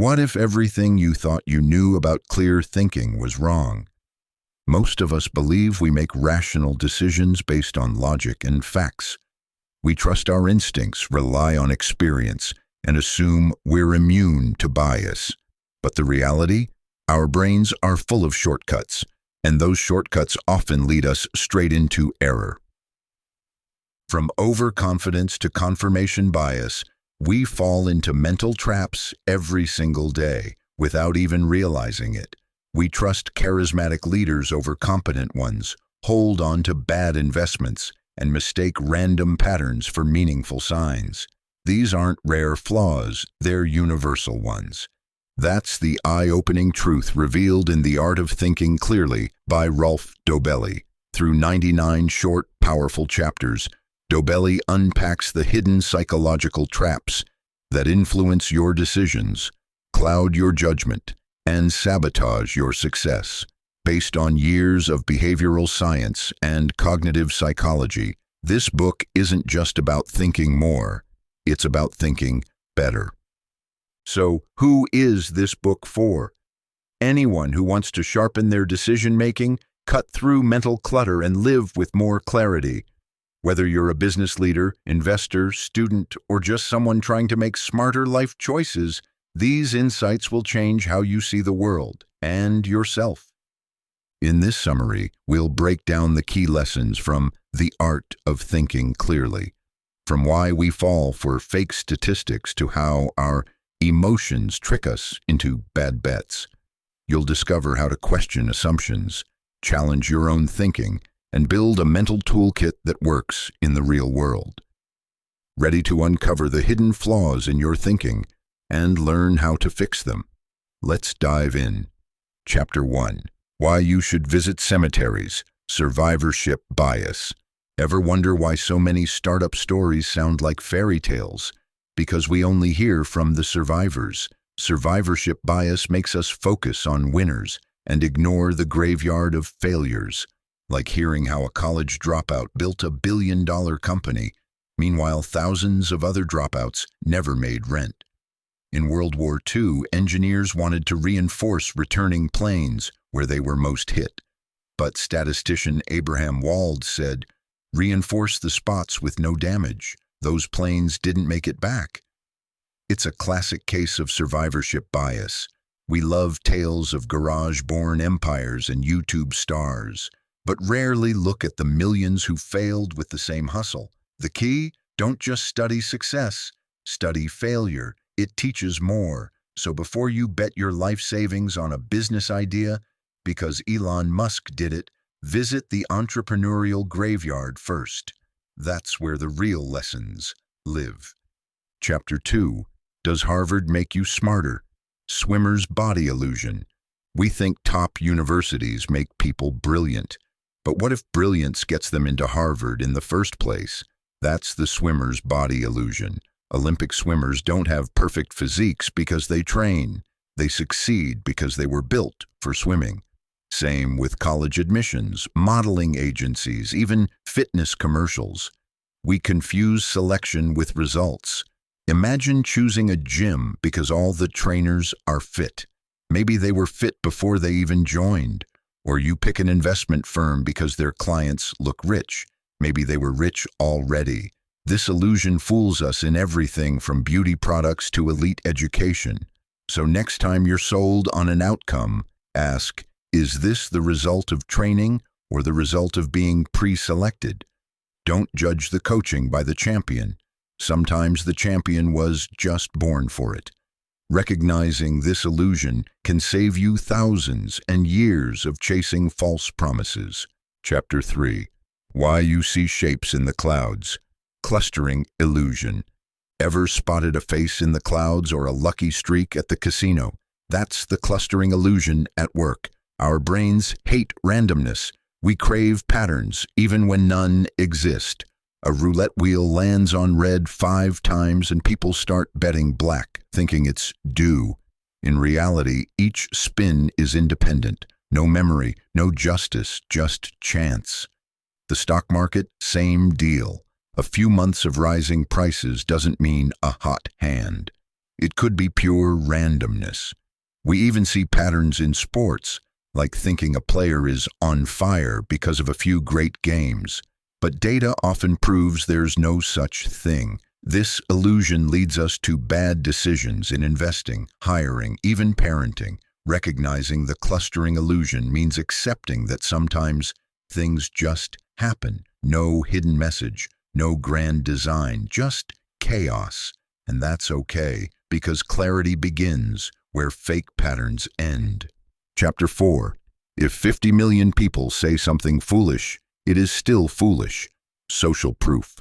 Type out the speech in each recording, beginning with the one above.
What if everything you thought you knew about clear thinking was wrong? Most of us believe we make rational decisions based on logic and facts. We trust our instincts, rely on experience, and assume we're immune to bias. But the reality? Our brains are full of shortcuts, and those shortcuts often lead us straight into error. From overconfidence to confirmation bias, we fall into mental traps every single day without even realizing it. We trust charismatic leaders over competent ones, hold on to bad investments, and mistake random patterns for meaningful signs. These aren't rare flaws, they're universal ones. That's the eye-opening truth revealed in The Art of Thinking Clearly by Rolf Dobelli. Through 99 short, powerful chapters, Dobelli unpacks the hidden psychological traps that influence your decisions, cloud your judgment, and sabotage your success. Based on years of behavioral science and cognitive psychology, this book isn't just about thinking more, it's about thinking better. So, who is this book for? Anyone who wants to sharpen their decision-making, cut through mental clutter, and live with more clarity. Whether you're a business leader, investor, student, or just someone trying to make smarter life choices, these insights will change how you see the world and yourself. In this summary, we'll break down the key lessons from The Art of Thinking Clearly, from why we fall for fake statistics to how our emotions trick us into bad bets. You'll discover how to question assumptions, challenge your own thinking, and build a mental toolkit that works in the real world. Ready to uncover the hidden flaws in your thinking and learn how to fix them? Let's dive in. Chapter 1. Why you should visit cemeteries, survivorship bias. Ever wonder why so many startup stories sound like fairy tales? Because we only hear from the survivors. Survivorship bias makes us focus on winners and ignore the graveyard of failures, like hearing how a college dropout built a billion-dollar company. Meanwhile, thousands of other dropouts never made rent. In World War II, engineers wanted to reinforce returning planes where they were most hit. But statistician Abraham Wald said, "Reinforce the spots with no damage. Those planes didn't make it back." It's a classic case of survivorship bias. We love tales of garage-born empires and YouTube stars, but rarely look at the millions who failed with the same hustle. The key? Don't just study success, study failure. It teaches more. So before you bet your life savings on a business idea, because Elon Musk did it, visit the entrepreneurial graveyard first. That's where the real lessons live. Chapter 2. Does Harvard make you smarter? Swimmer's body illusion. We think top universities make people brilliant. But what if brilliance gets them into Harvard in the first place? That's the swimmer's body illusion. Olympic swimmers don't have perfect physiques because they train. They succeed because they were built for swimming. Same with college admissions, modeling agencies, even fitness commercials. We confuse selection with results. Imagine choosing a gym because all the trainers are fit. Maybe they were fit before they even joined. Or you pick an investment firm because their clients look rich. Maybe they were rich already. This illusion fools us in everything from beauty products to elite education. So next time you're sold on an outcome, ask, is this the result of training or the result of being pre-selected? Don't judge the coaching by the champion. Sometimes the champion was just born for it. Recognizing this illusion can save you thousands and years of chasing false promises. Chapter 3. Why you see shapes in the clouds. Clustering illusion. Ever spotted a face in the clouds or a lucky streak at the casino? That's the clustering illusion at work. Our brains hate randomness. We crave patterns, even when none exist. A roulette wheel lands on red 5 times and people start betting black, thinking it's due. In reality, each spin is independent. No memory, no justice, just chance. The stock market, same deal. A few months of rising prices doesn't mean a hot hand. It could be pure randomness. We even see patterns in sports, like thinking a player is on fire because of a few great games. But data often proves there's no such thing. This illusion leads us to bad decisions in investing, hiring, even parenting. Recognizing the clustering illusion means accepting that sometimes things just happen. No hidden message, no grand design, just chaos. And that's okay, because clarity begins where fake patterns end. Chapter 4. If 50 million people say something foolish, it is still foolish. Social proof.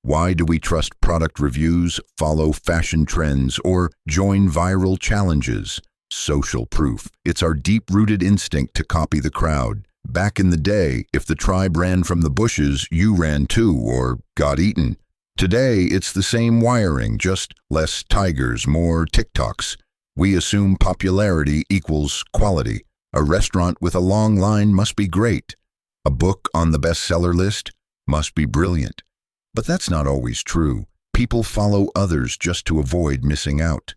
Why do we trust product reviews, follow fashion trends, or join viral challenges? Social proof. It's our deep-rooted instinct to copy the crowd. Back in the day, if the tribe ran from the bushes, you ran too, or got eaten. Today, it's the same wiring, just less tigers, more TikToks. We assume popularity equals quality. A restaurant with a long line must be great. A book on the bestseller list must be brilliant. But that's not always true. People follow others just to avoid missing out.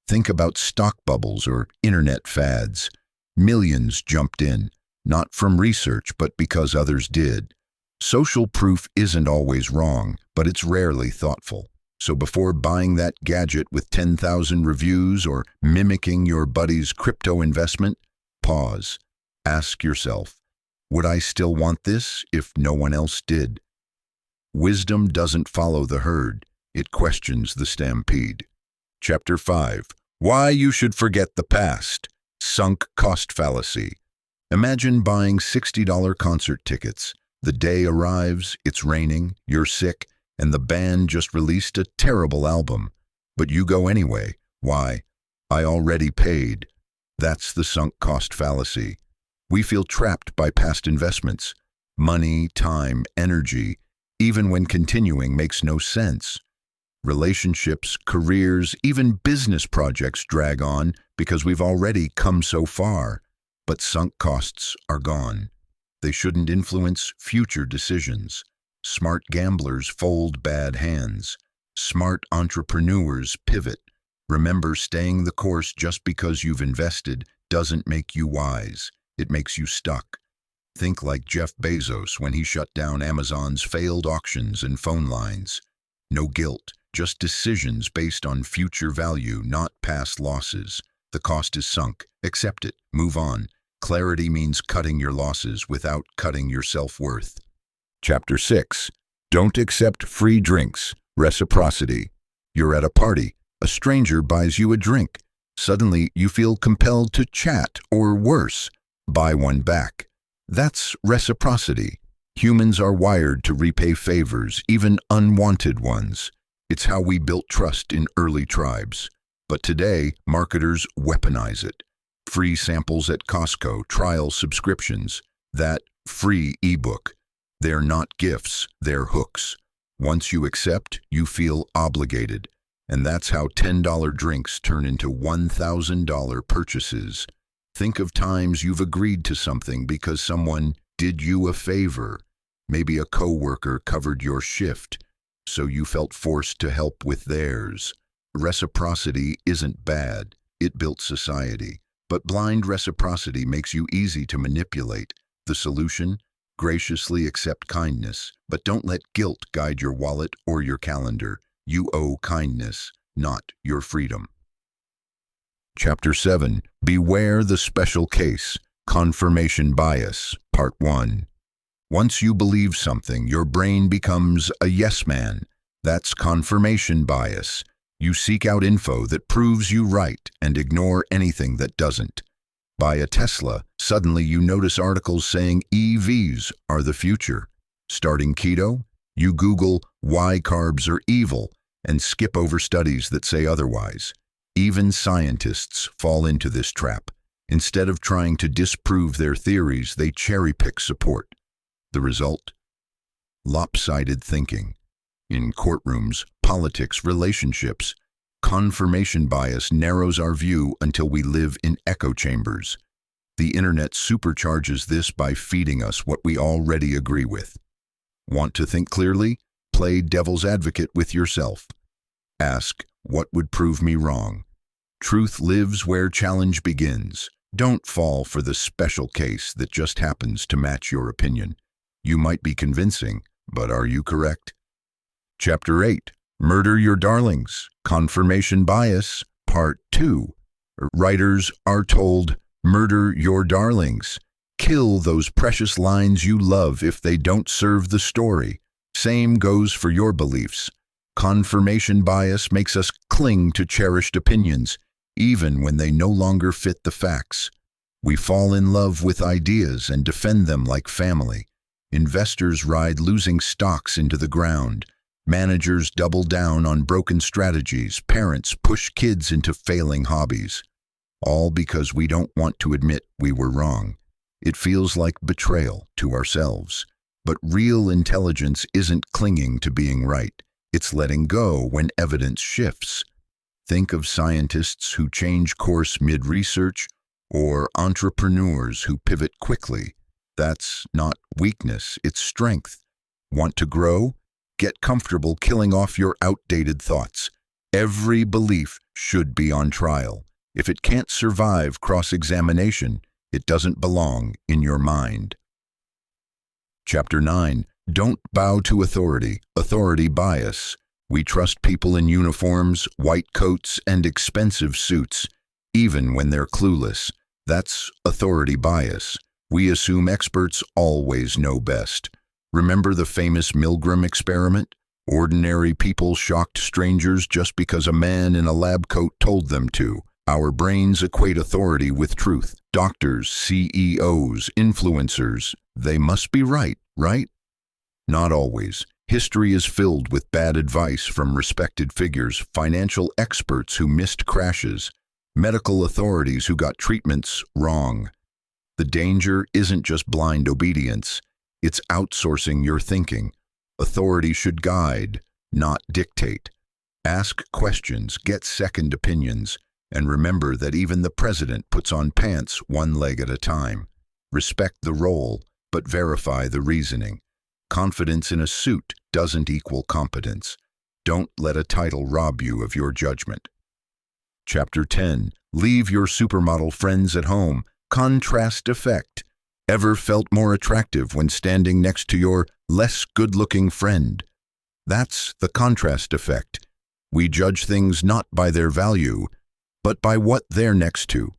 Think about stock bubbles or internet fads. Millions jumped in, not from research, but because others did. Social proof isn't always wrong, but it's rarely thoughtful. So before buying that gadget with 10,000 reviews or mimicking your buddy's crypto investment, pause. Ask yourself, would I still want this if no one else did? Wisdom doesn't follow the herd, it questions the stampede. Chapter 5. Why you should forget the past. Sunk cost fallacy. Imagine buying $60 concert tickets. The day arrives, it's raining, you're sick, and the band just released a terrible album. But you go anyway. Why? I already paid. That's the sunk cost fallacy. We feel trapped by past investments. Money, time, energy, even when continuing makes no sense. Relationships, careers, even business projects drag on because we've already come so far. But sunk costs are gone. They shouldn't influence future decisions. Smart gamblers fold bad hands. Smart entrepreneurs pivot. Remember, staying the course just because you've invested doesn't make you wise. It makes you stuck. Think like Jeff Bezos when he shut down Amazon's failed auctions and phone lines. No guilt, just decisions based on future value, not past losses. The cost is sunk. Accept it. Move on. Clarity means cutting your losses without cutting your self-worth. Chapter 6. Don't accept free drinks. Reciprocity. You're at a party. A stranger buys you a drink. Suddenly, you feel compelled to chat, or worse, buy one back. That's reciprocity. Humans are wired to repay favors, even unwanted ones. It's how we built trust in early tribes. But today, marketers weaponize it. Free samples at Costco, trial subscriptions, that free ebook. They're not gifts, they're hooks. Once you accept, you feel obligated. And that's how $10 drinks turn into $1,000 purchases. Think of times you've agreed to something because someone did you a favor. Maybe a coworker covered your shift, so you felt forced to help with theirs. Reciprocity isn't bad. It built society. But blind reciprocity makes you easy to manipulate. The solution? Graciously accept kindness, but don't let guilt guide your wallet or your calendar. You owe kindness, not your freedom. Chapter 7. Beware the special case. Confirmation bias. Part 1. Once you believe something, your brain becomes a yes man. That's confirmation bias. You seek out info that proves you right and ignore anything that doesn't. Buy a Tesla, suddenly you notice articles saying EVs are the future. Starting keto? You Google why carbs are evil and skip over studies that say otherwise. Even scientists fall into this trap. Instead of trying to disprove their theories, they cherry-pick support. The result? Lopsided thinking. In courtrooms, politics, relationships, confirmation bias narrows our view until we live in echo chambers. The internet supercharges this by feeding us what we already agree with. Want to think clearly? Play devil's advocate with yourself. Ask, what would prove me wrong? Truth lives where challenge begins. Don't fall for the special case that just happens to match your opinion. You might be convincing, but are you correct? Chapter 8. Murder Your Darlings. Confirmation Bias, Part 2. Writers are told, murder your darlings. Kill those precious lines you love if they don't serve the story. Same goes for your beliefs. Confirmation bias makes us cling to cherished opinions, even when they no longer fit the facts. We fall in love with ideas and defend them like family. Investors ride losing stocks into the ground. Managers double down on broken strategies. Parents push kids into failing hobbies. All because we don't want to admit we were wrong. It feels like betrayal to ourselves. But real intelligence isn't clinging to being right. It's letting go when evidence shifts. Think of scientists who change course mid-research or entrepreneurs who pivot quickly. That's not weakness, it's strength. Want to grow? Get comfortable killing off your outdated thoughts. Every belief should be on trial. If it can't survive cross-examination, it doesn't belong in your mind. Chapter 9. Don't bow to authority. Authority bias. We trust people in uniforms, white coats, and expensive suits, even when they're clueless. That's authority bias. We assume experts always know best. Remember the famous Milgram experiment? Ordinary people shocked strangers just because a man in a lab coat told them to. Our brains equate authority with truth. Doctors, CEOs, influencers, they must be right, right? Not always. History is filled with bad advice from respected figures, financial experts who missed crashes, medical authorities who got treatments wrong. The danger isn't just blind obedience, it's outsourcing your thinking. Authority should guide, not dictate. Ask questions, get second opinions, and remember that even the president puts on pants one leg at a time. Respect the role, but verify the reasoning. Confidence in a suit doesn't equal competence. Don't let a title rob you of your judgment. Chapter 10. Leave your supermodel friends at home. Contrast effect. Ever felt more attractive when standing next to your less good-looking friend? That's the contrast effect. We judge things not by their value, but by what they're next to.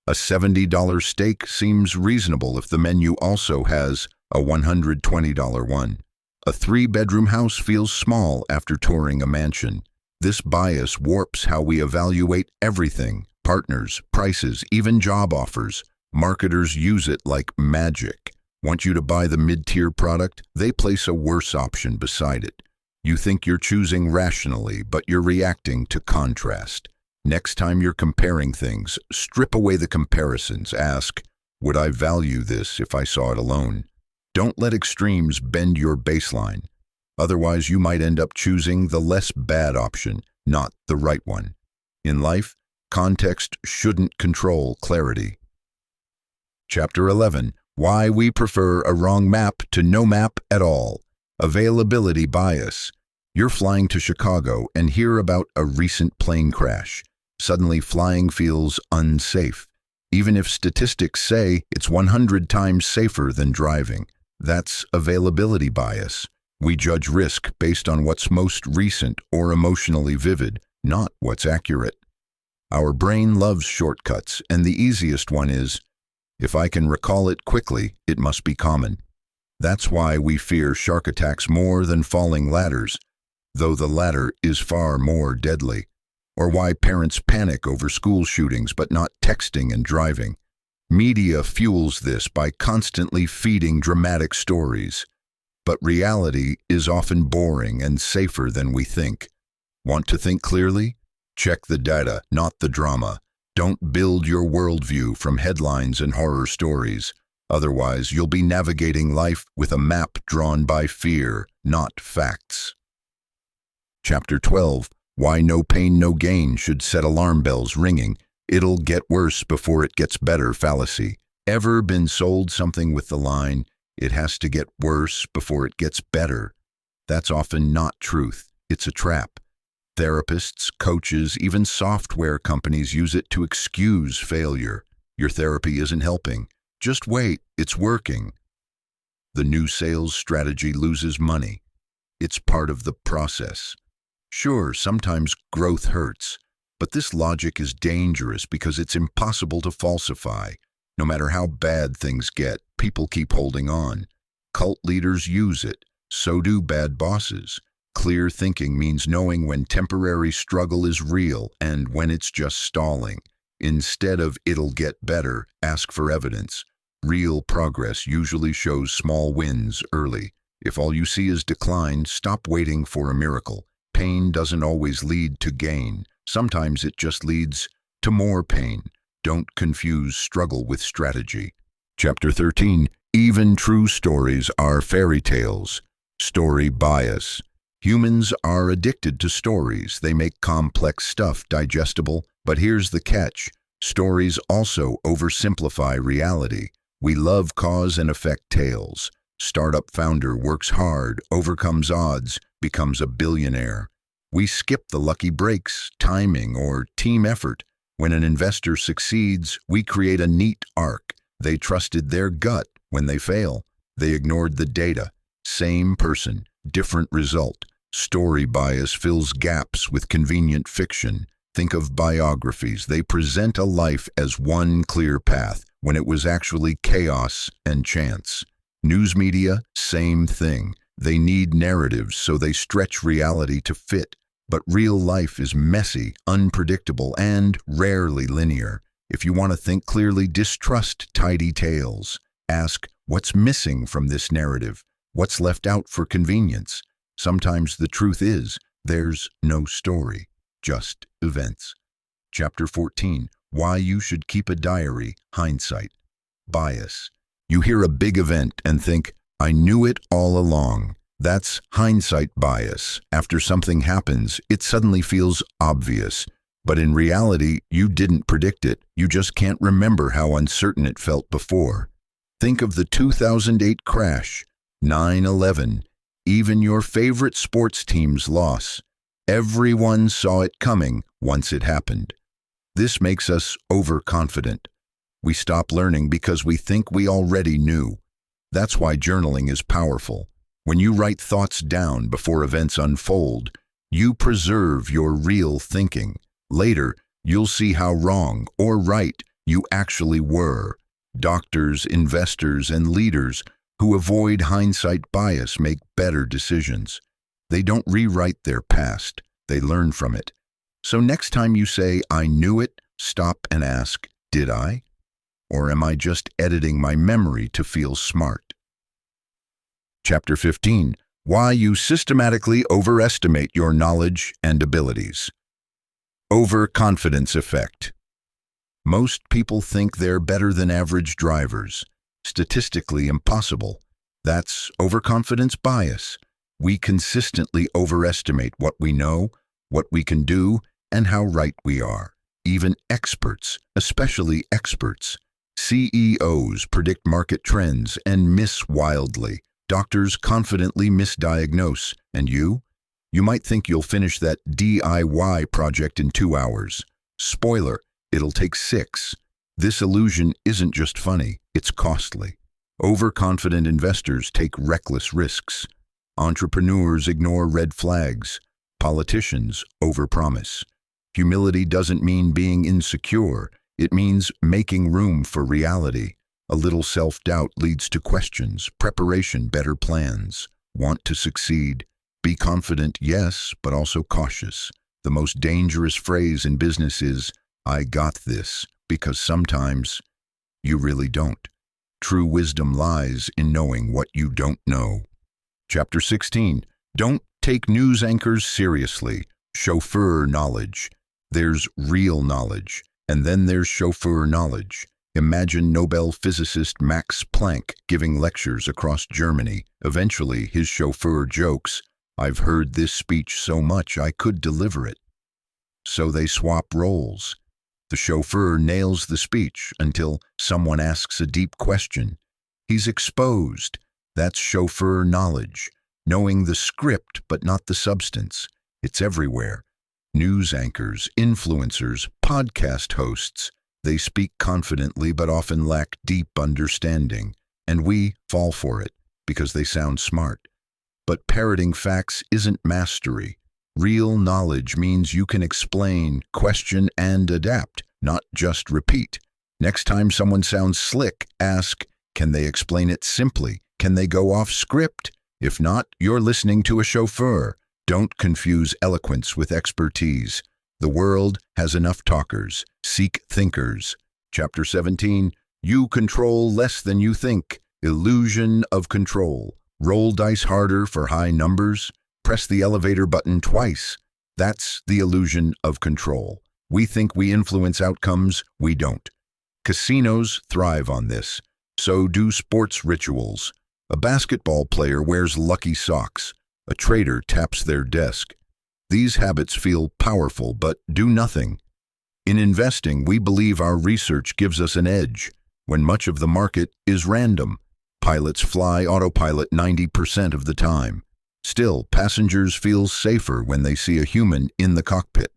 A $70 steak seems reasonable if the menu also has a $120 one. A 3-bedroom house feels small after touring a mansion. This bias warps how we evaluate everything: partners, prices, even job offers. Marketers use it like magic. Want you to buy the mid-tier product? They place a worse option beside it. You think you're choosing rationally, but you're reacting to contrast. Next time you're comparing things, strip away the comparisons. Ask, would I value this if I saw it alone? Don't let extremes bend your baseline. Otherwise, you might end up choosing the less bad option, not the right one. In life, context shouldn't control clarity. Chapter 11. Why we prefer a wrong map to no map at all. Availability bias. You're flying to Chicago and hear about a recent plane crash. Suddenly, flying feels unsafe, even if statistics say it's 100 times safer than driving. That's availability bias. We judge risk based on what's most recent or emotionally vivid, not what's accurate. Our brain loves shortcuts, and the easiest one is, if I can recall it quickly, it must be common. That's why we fear shark attacks more than falling ladders, though the latter is far more deadly. Or why parents panic over school shootings but not texting and driving. Media fuels this by constantly feeding dramatic stories. But reality is often boring and safer than we think. Want to think clearly? Check the data, not the drama. Don't build your worldview from headlines and horror stories. Otherwise, you'll be navigating life with a map drawn by fear, not facts. Chapter 12. Why no pain, no gain should set alarm bells ringing. It'll get worse before it gets better fallacy. Ever been sold something with the line, it has to get worse before it gets better? That's often not truth. It's a trap. Therapists, coaches, even software companies use it to excuse failure. Your therapy isn't helping. Just wait, it's working. The new sales strategy loses money. It's part of the process. Sure, sometimes growth hurts, but this logic is dangerous because it's impossible to falsify. No matter how bad things get, people keep holding on. Cult leaders use it. So do bad bosses. Clear thinking means knowing when temporary struggle is real and when it's just stalling. Instead of "it'll get better," ask for evidence. Real progress usually shows small wins early. If all you see is decline, stop waiting for a miracle. Pain doesn't always lead to gain. Sometimes it just leads to more pain. Don't confuse struggle with strategy. Chapter 13. Even true stories are fairy tales. Story bias. Humans are addicted to stories. They make complex stuff digestible. But here's the catch. Stories also oversimplify reality. We love cause and effect tales. Startup founder works hard, overcomes odds, becomes a billionaire. We skip the lucky breaks, timing, or team effort. When an investor succeeds, we create a neat arc. They trusted their gut. When they fail, they ignored the data. Same person, different result. Story bias fills gaps with convenient fiction. Think of biographies. They present a life as one clear path, when it was actually chaos and chance. News media, same thing. They need narratives, so they stretch reality to fit. But real life is messy, unpredictable, and rarely linear. If you want to think clearly, distrust tidy tales. Ask, what's missing from this narrative? What's left out for convenience? Sometimes the truth is, there's no story, just events. Chapter 14. Why you should keep a diary. Hindsight. Bias. You hear a big event and think, I knew it all along. That's hindsight bias. After something happens, it suddenly feels obvious. But in reality, you didn't predict it. You just can't remember how uncertain it felt before. Think of the 2008 crash, 9/11, even your favorite sports team's loss. Everyone saw it coming once it happened. This makes us overconfident. We stop learning because we think we already knew. That's why journaling is powerful. When you write thoughts down before events unfold, you preserve your real thinking. Later, you'll see how wrong or right you actually were. Doctors, investors, and leaders who avoid hindsight bias make better decisions. They don't rewrite their past, they learn from it. So next time you say, I knew it, stop and ask, did I? Or am I just editing my memory to feel smart? Chapter 15. Why you systematically overestimate your knowledge and abilities. Overconfidence effect. Most people think they're better than average drivers. Statistically impossible. That's overconfidence bias. We consistently overestimate what we know, what we can do, and how right we are. Even experts, especially experts. CEOs predict market trends and miss wildly. Doctors confidently misdiagnose. And you? You might think you'll finish that DIY project in 2 hours. Spoiler, it'll take 6. This illusion isn't just funny, it's costly. Overconfident investors take reckless risks. Entrepreneurs ignore red flags. Politicians overpromise. Humility doesn't mean being insecure. It means making room for reality. A little self-doubt leads to questions, preparation, better plans. Want to succeed? Be confident, yes, but also cautious. The most dangerous phrase in business is, I got this, because sometimes you really don't. True wisdom lies in knowing what you don't know. Chapter 16. Don't take news anchors seriously. Chauffeur knowledge. There's real knowledge, and then there's chauffeur knowledge. Imagine Nobel physicist Max Planck giving lectures across Germany. Eventually, his chauffeur jokes, I've heard this speech so much I could deliver it. So they swap roles. The chauffeur nails the speech until someone asks a deep question. He's exposed. That's chauffeur knowledge, knowing the script but not the substance. It's everywhere. News anchors, influencers, podcast hosts, they speak confidently but often lack deep understanding, and we fall for it because they sound smart. But parroting facts isn't mastery. Real knowledge means you can explain, question, and adapt, not just repeat. Next time someone sounds slick, ask, can they explain it simply? Can they go off script? If not, you're listening to a chauffeur. Don't confuse eloquence with expertise. The world has enough talkers. Seek thinkers. Chapter 17, You Control Less Than You Think. Illusion of Control. Roll dice harder for high numbers. Press the elevator button twice. That's the illusion of control. We think we influence outcomes. We don't. Casinos thrive on this. So do sports rituals. A basketball player wears lucky socks. A trader taps their desk. These habits feel powerful but do nothing. In investing, we believe our research gives us an edge, when much of the market is random. Pilots fly autopilot 90% of the time. Still, passengers feel safer when they see a human in the cockpit.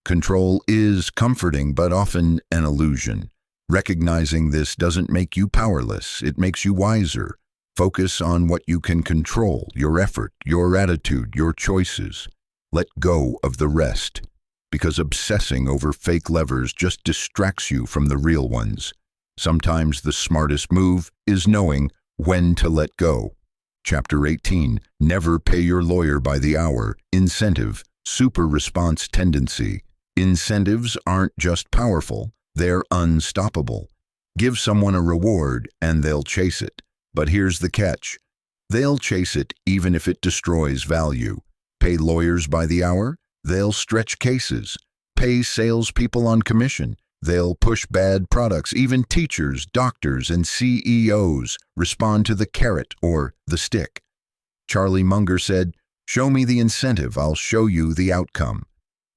Control is comforting but often an illusion. Recognizing this doesn't make you powerless, it makes you wiser. Focus on what you can control, your effort, your attitude, your choices. Let go of the rest, because obsessing over fake levers just distracts you from the real ones. Sometimes the smartest move is knowing when to let go. Chapter 18, Never Pay Your Lawyer by the Hour. Incentive, Super Response Tendency. Incentives aren't just powerful, they're unstoppable. Give someone a reward and they'll chase it. But here's the catch. They'll chase it even if it destroys value. Pay lawyers by the hour? They'll stretch cases. Pay salespeople on commission? They'll push bad products. Even teachers, doctors, and CEOs respond to the carrot or the stick. Charlie Munger said, "Show me the incentive, I'll show you the outcome."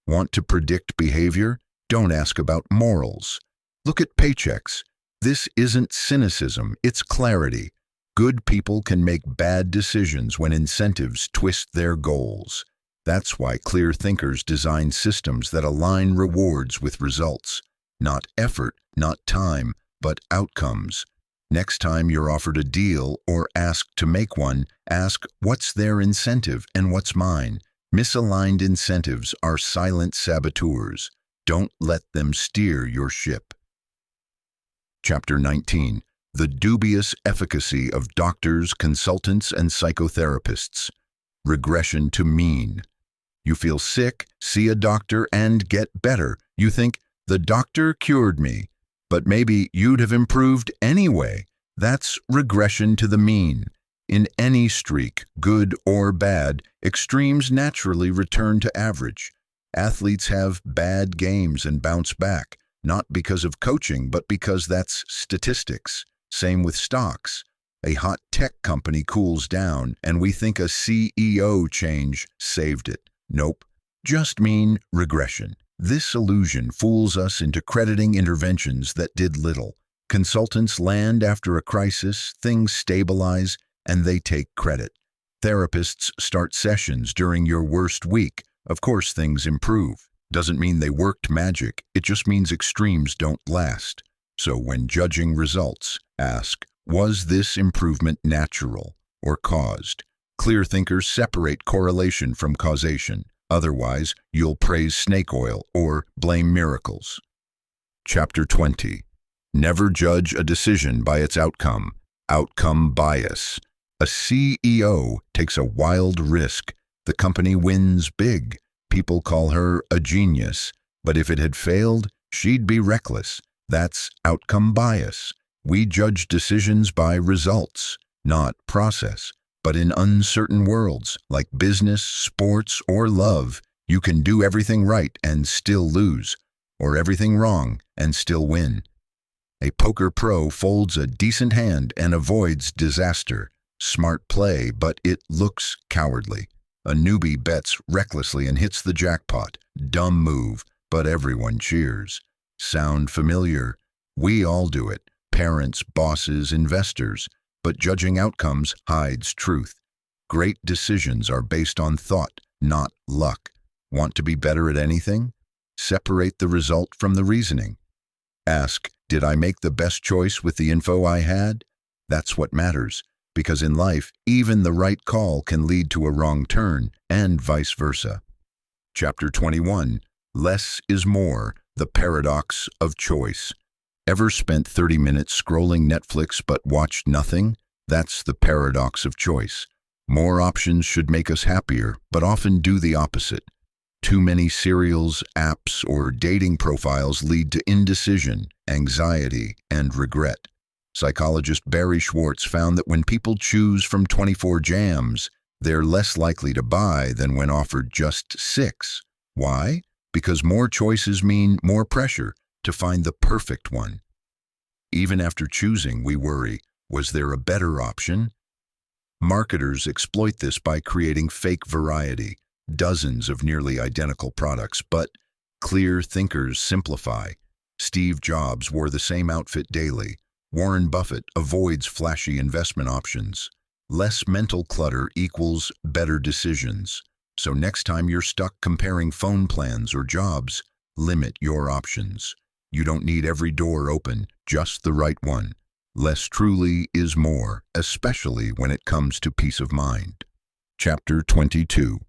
Want to predict behavior? Don't ask about morals. Look at paychecks. This isn't cynicism, it's clarity. Good people can make bad decisions when incentives twist their goals. That's why clear thinkers design systems that align rewards with results. Not effort, not time, but outcomes. Next time you're offered a deal or asked to make one, ask what's their incentive and what's mine. Misaligned incentives are silent saboteurs. Don't let them steer your ship. Chapter 19. The Dubious Efficacy of Doctors, Consultants, and Psychotherapists. Regression to mean. You feel sick, see a doctor, and get better. You think, the doctor cured me, but maybe you'd have improved anyway. That's regression to the mean. In any streak, good or bad, extremes naturally return to average. Athletes have bad games and bounce back, not because of coaching, but because that's statistics. Same with stocks. A hot tech company cools down, and we think a CEO change saved it. Nope. Just mean regression. This illusion fools us into crediting interventions that did little. Consultants land after a crisis, things stabilize, and they take credit. Therapists start sessions during your worst week. Of course, things improve. Doesn't mean they worked magic. It just means extremes don't last. So when judging results, ask, was this improvement natural or caused? Clear thinkers separate correlation from causation. Otherwise, you'll praise snake oil or blame miracles. Chapter 20. Never judge a decision by its outcome. Outcome bias. A CEO takes a wild risk. The company wins big. People call her a genius. But if it had failed, she'd be reckless. That's outcome bias. We judge decisions by results, not process. But in uncertain worlds, like business, sports, or love, you can do everything right and still lose, or everything wrong and still win. A poker pro folds a decent hand and avoids disaster. Smart play, but it looks cowardly. A newbie bets recklessly and hits the jackpot. Dumb move, but everyone cheers. Sound familiar? We all do it. Parents, bosses, investors. But judging outcomes hides truth. Great decisions are based on thought, not luck. Want to be better at anything? Separate the result from the reasoning. Ask, did I make the best choice with the info I had? That's what matters, because in life, even the right call can lead to a wrong turn, and vice versa. Chapter 21, Less is More, the Paradox of Choice. Ever spent 30 minutes scrolling Netflix but watched nothing? That's the paradox of choice. More options should make us happier, but often do the opposite. Too many serials, apps, or dating profiles lead to indecision, anxiety, and regret. Psychologist Barry Schwartz found that when people choose from 24 jams, they're less likely to buy than when offered just 6. Why? Because more choices mean more pressure to find the perfect one. Even after choosing, we worry, was there a better option? Marketers exploit this by creating fake variety, dozens of nearly identical products, but clear thinkers simplify. Steve Jobs wore the same outfit daily. Warren Buffett avoids flashy investment options. Less mental clutter equals better decisions. So next time you're stuck comparing phone plans or jobs, limit your options. You don't need every door open, just the right one. Less truly is more, especially when it comes to peace of mind. Chapter 22.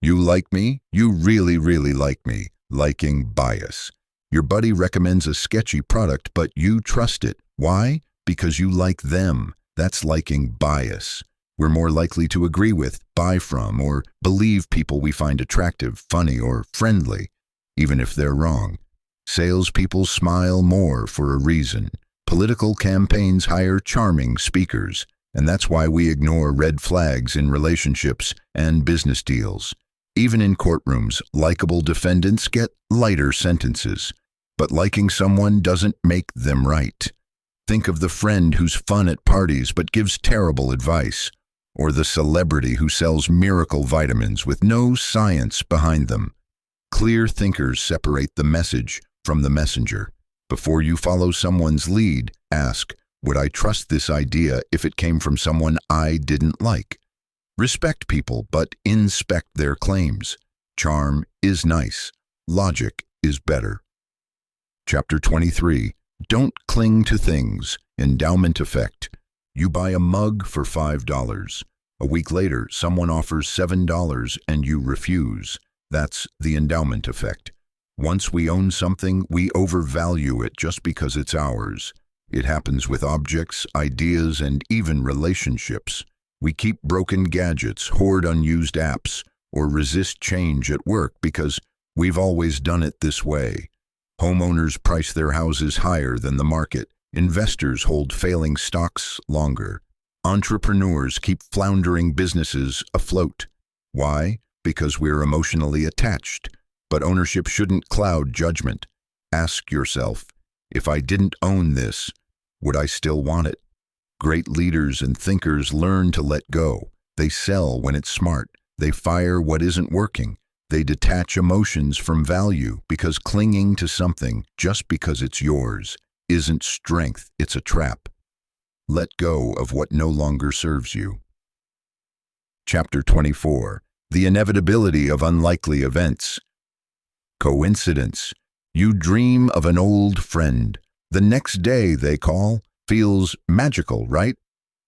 You like me? You really, really like me. Liking bias. Your buddy recommends a sketchy product, but you trust it. Why? Because you like them. That's liking bias. We're more likely to agree with, buy from, or believe people we find attractive, funny, or friendly, even if they're wrong. Salespeople smile more for a reason. Political campaigns hire charming speakers, and that's why we ignore red flags in relationships and business deals. Even in courtrooms, likable defendants get lighter sentences. But liking someone doesn't make them right. Think of the friend who's fun at parties but gives terrible advice, or the celebrity who sells miracle vitamins with no science behind them. Clear thinkers separate the message from the messenger. Before you follow someone's lead, ask, would I trust this idea if it came from someone I didn't like? Respect people, but inspect their claims. Charm is nice. Logic is better. Chapter 23. Don't cling to things. Endowment effect. You buy a mug for $5. A week later, someone offers $7 and you refuse. That's the endowment effect. Once we own something, we overvalue it just because it's ours. It happens with objects, ideas, and even relationships. We keep broken gadgets, hoard unused apps, or resist change at work because we've always done it this way. Homeowners price their houses higher than the market. Investors hold failing stocks longer. Entrepreneurs keep floundering businesses afloat. Why? Because we're emotionally attached. But ownership shouldn't cloud judgment. Ask yourself, if I didn't own this, would I still want it? Great leaders and thinkers learn to let go. They sell when it's smart. They fire what isn't working. They detach emotions from value because clinging to something just because it's yours isn't strength, it's a trap. Let go of what no longer serves you. Chapter 24. The inevitability of unlikely events. Coincidence. You dream of an old friend. The next day they call. Feels magical, right?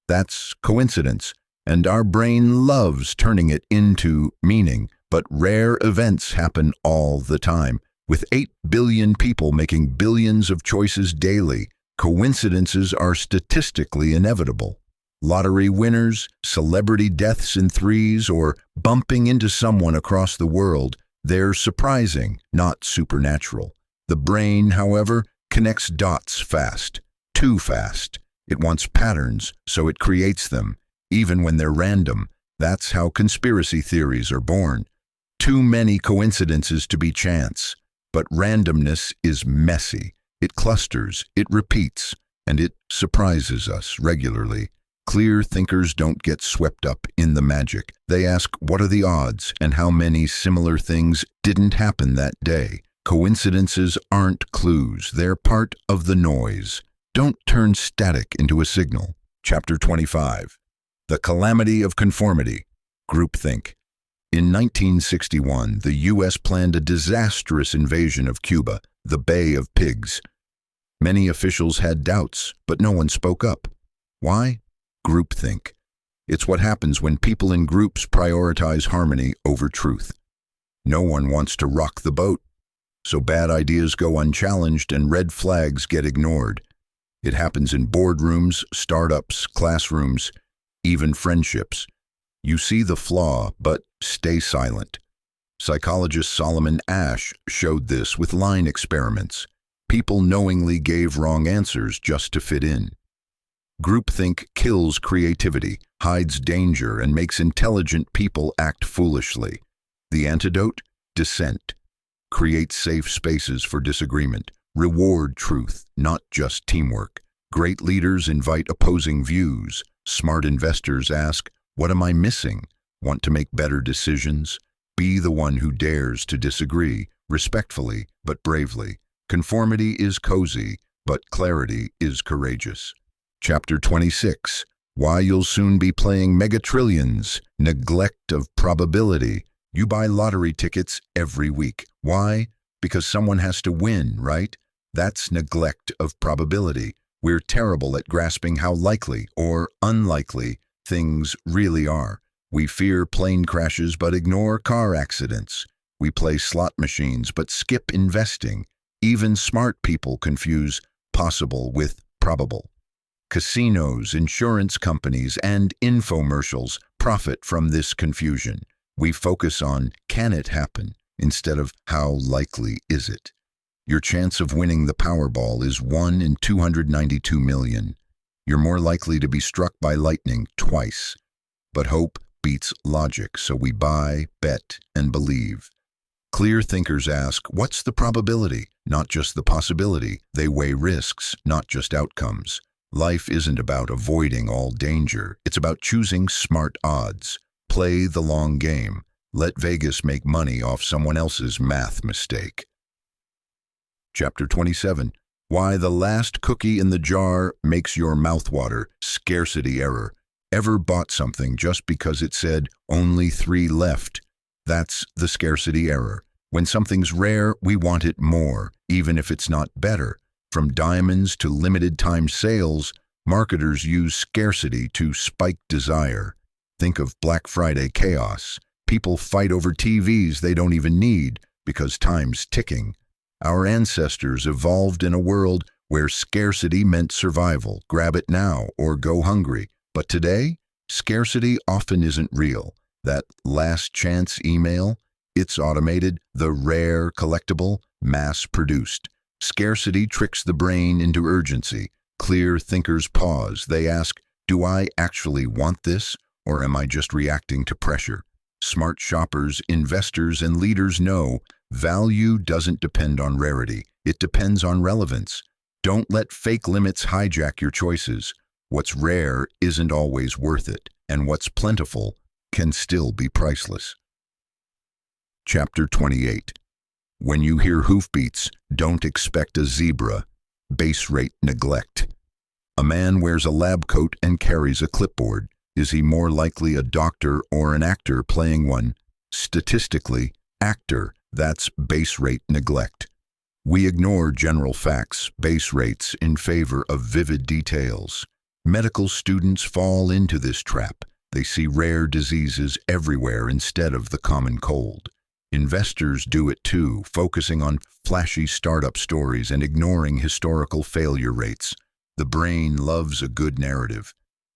That's coincidence, and our brain loves turning it into meaning. But rare events happen all the time. With 8 billion people making billions of choices daily, coincidences are statistically inevitable. Lottery winners, celebrity deaths in threes, or bumping into someone across the world, they're surprising, not supernatural. The brain, however, connects dots fast, too fast. It wants patterns, so it creates them, even when they're random. That's how conspiracy theories are born. Too many coincidences to be chance, but randomness is messy. It clusters, it repeats, and it surprises us regularly. Clear thinkers don't get swept up in the magic. They ask, what are the odds, and how many similar things didn't happen that day? Coincidences aren't clues, they're part of the noise. Don't turn static into a signal. Chapter 25. The Calamity of Conformity. Groupthink. In 1961, the U.S. planned a disastrous invasion of Cuba, the Bay of Pigs. Many officials had doubts, but no one spoke up. Why? Groupthink. It's what happens when people in groups prioritize harmony over truth. No one wants to rock the boat, so bad ideas go unchallenged and red flags get ignored. It happens in boardrooms, startups, classrooms, even friendships. You see the flaw, but stay silent. Psychologist Solomon Asch showed this with line experiments. People knowingly gave wrong answers just to fit in. Groupthink kills creativity, hides danger, and makes intelligent people act foolishly. The antidote? Dissent. Create safe spaces for disagreement. Reward truth, not just teamwork. Great leaders invite opposing views. Smart investors ask, "What am I missing?" Want to make better decisions? Be the one who dares to disagree, respectfully but bravely. Conformity is cozy, but clarity is courageous. Chapter 26. Why you'll soon be playing megatrillions. Neglect of probability. You buy lottery tickets every week. Why? Because someone has to win, right? That's neglect of probability. We're terrible at grasping how likely or unlikely things really are. We fear plane crashes but ignore car accidents. We play slot machines but skip investing. Even smart people confuse possible with probable. Casinos, insurance companies, and infomercials profit from this confusion. We focus on, can it happen, instead of how likely is it? Your chance of winning the Powerball is 1 in 292 million. You're more likely to be struck by lightning twice. But hope beats logic, so we buy, bet, and believe. Clear thinkers ask, what's the probability? Not just the possibility. They weigh risks, not just outcomes. Life isn't about avoiding all danger. It's about choosing smart odds. Play the long game. Let Vegas make money off someone else's math mistake. Chapter 27. Why the last cookie in the jar makes your mouth water. Scarcity error. Ever bought something just because it said only 3 left? That's the scarcity error. When something's rare, we want it more, even if it's not better. From diamonds to limited time sales, marketers use scarcity to spike desire. Think of Black Friday chaos. People fight over TVs they don't even need because time's ticking. Our ancestors evolved in a world where scarcity meant survival. Grab it now or go hungry. But today, scarcity often isn't real. That last chance email, it's automated, the rare collectible, mass-produced. Scarcity tricks the brain into urgency. Clear thinkers pause. They ask, do I actually want this, or am I just reacting to pressure? Smart shoppers, investors, and leaders know value doesn't depend on rarity. It depends on relevance. Don't let fake limits hijack your choices. What's rare isn't always worth it, and what's plentiful can still be priceless. Chapter 28. When you hear hoofbeats, don't expect a zebra. Base rate neglect. A man wears a lab coat and carries a clipboard. Is he more likely a doctor or an actor playing one? Statistically, actor. That's base rate neglect. We ignore general facts, base rates, in favor of vivid details. Medical students fall into this trap. They see rare diseases everywhere instead of the common cold. Investors do it too, focusing on flashy startup stories and ignoring historical failure rates. The brain loves a good narrative.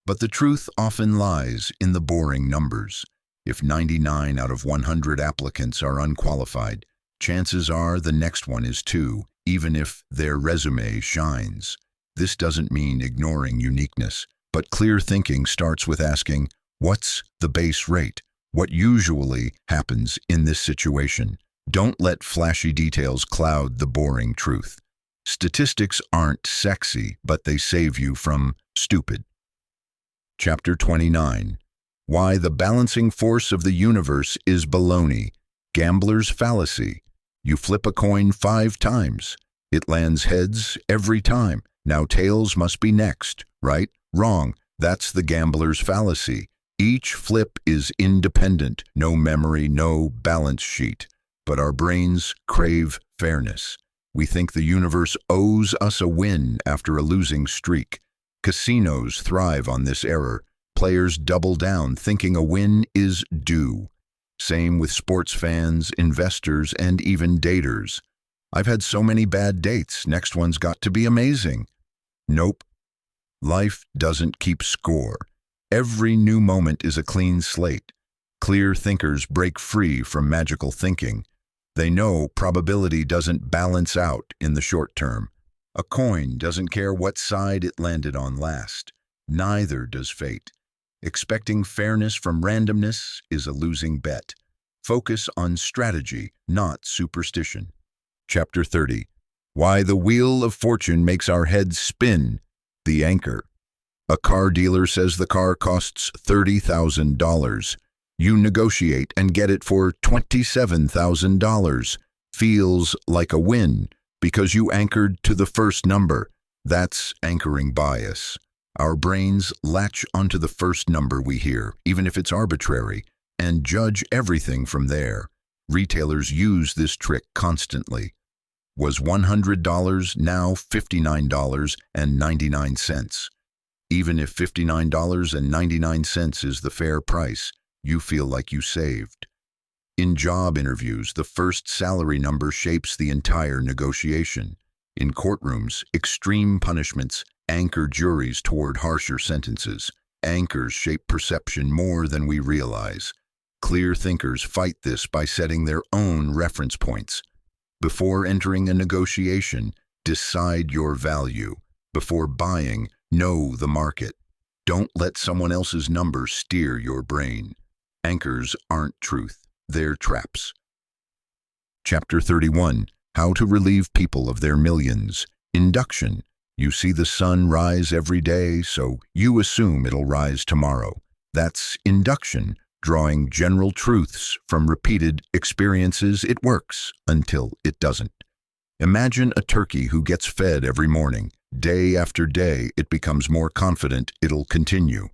But the truth often lies in the boring numbers. If 99 out of 100 applicants are unqualified, chances are the next one is too, even if their resume shines. This doesn't mean ignoring uniqueness, but clear thinking starts with asking, what's the base rate? What usually happens in this situation? Don't let flashy details cloud the boring truth. Statistics aren't sexy, but they save you from stupid. Chapter 29. Why the balancing force of the universe is baloney. Gambler's fallacy. You flip a coin 5 times. It lands heads every time. Now tails must be next, right? Wrong. That's the gambler's fallacy. Each flip is independent, no memory, no balance sheet. But our brains crave fairness. We think the universe owes us a win after a losing streak. Casinos thrive on this error. Players double down, thinking a win is due. Same with sports fans, investors, and even daters. I've had so many bad dates, next one's got to be amazing. Nope. Life doesn't keep score. Every new moment is a clean slate. Clear thinkers break free from magical thinking. They know probability doesn't balance out in the short term. A coin doesn't care what side it landed on last. Neither does fate. Expecting fairness from randomness is a losing bet. Focus on strategy, not superstition. Chapter 30. Why the Wheel of Fortune Makes Our Heads Spin. The Anchor. A car dealer says the car costs $30,000. You negotiate and get it for $27,000. Feels like a win because you anchored to the first number. That's anchoring bias. Our brains latch onto the first number we hear, even if it's arbitrary, and judge everything from there. Retailers use this trick constantly. Was $100 now $59.99? Even if $59.99 is the fair price, you feel like you saved. In job interviews, the first salary number shapes the entire negotiation. In courtrooms, extreme punishments anchor juries toward harsher sentences. Anchors shape perception more than we realize. Clear thinkers fight this by setting their own reference points. Before entering a negotiation, decide your value. Before buying, know the market. Don't let someone else's number steer your brain. Anchors aren't truth, they're traps. Chapter 31. How to Relieve People of Their Millions. Induction. You see the sun rise every day, so you assume it'll rise tomorrow. That's induction, drawing general truths from repeated experiences. It works until it doesn't. Imagine a turkey who gets fed every morning. Day after day, it becomes more confident it'll continue.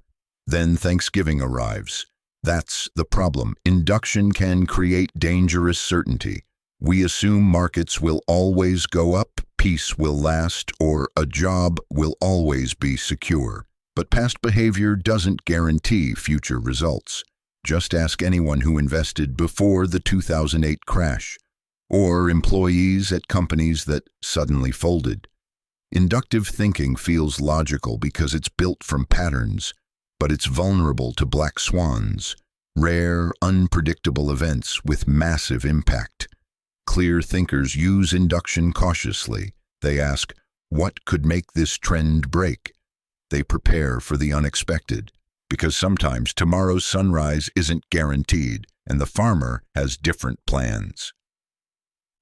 Then Thanksgiving arrives. That's the problem. Induction can create dangerous certainty. We assume markets will always go up, peace will last, or a job will always be secure. But past behavior doesn't guarantee future results. Just ask anyone who invested before the 2008 crash, or employees at companies that suddenly folded. Inductive thinking feels logical because it's built from patterns, but it's vulnerable to black swans, rare, unpredictable events with massive impact. Clear thinkers use induction cautiously. They ask, what could make this trend break? They prepare for the unexpected, because sometimes tomorrow's sunrise isn't guaranteed, and the farmer has different plans.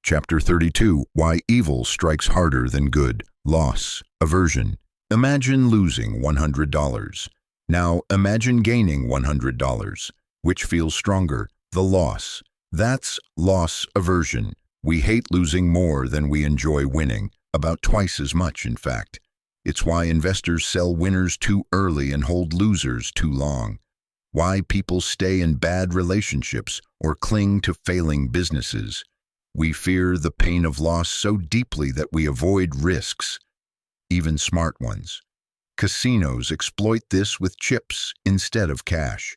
Chapter 32. Why Evil Strikes Harder Than Good. Loss. Aversion. Imagine losing $100. Now imagine gaining $100. Which feels stronger? The loss. That's loss aversion. We hate losing more than we enjoy winning, about twice as much, in fact. It's why investors sell winners too early and hold losers too long. Why people stay in bad relationships or cling to failing businesses. We fear the pain of loss so deeply that we avoid risks, even smart ones. Casinos exploit this with chips instead of cash.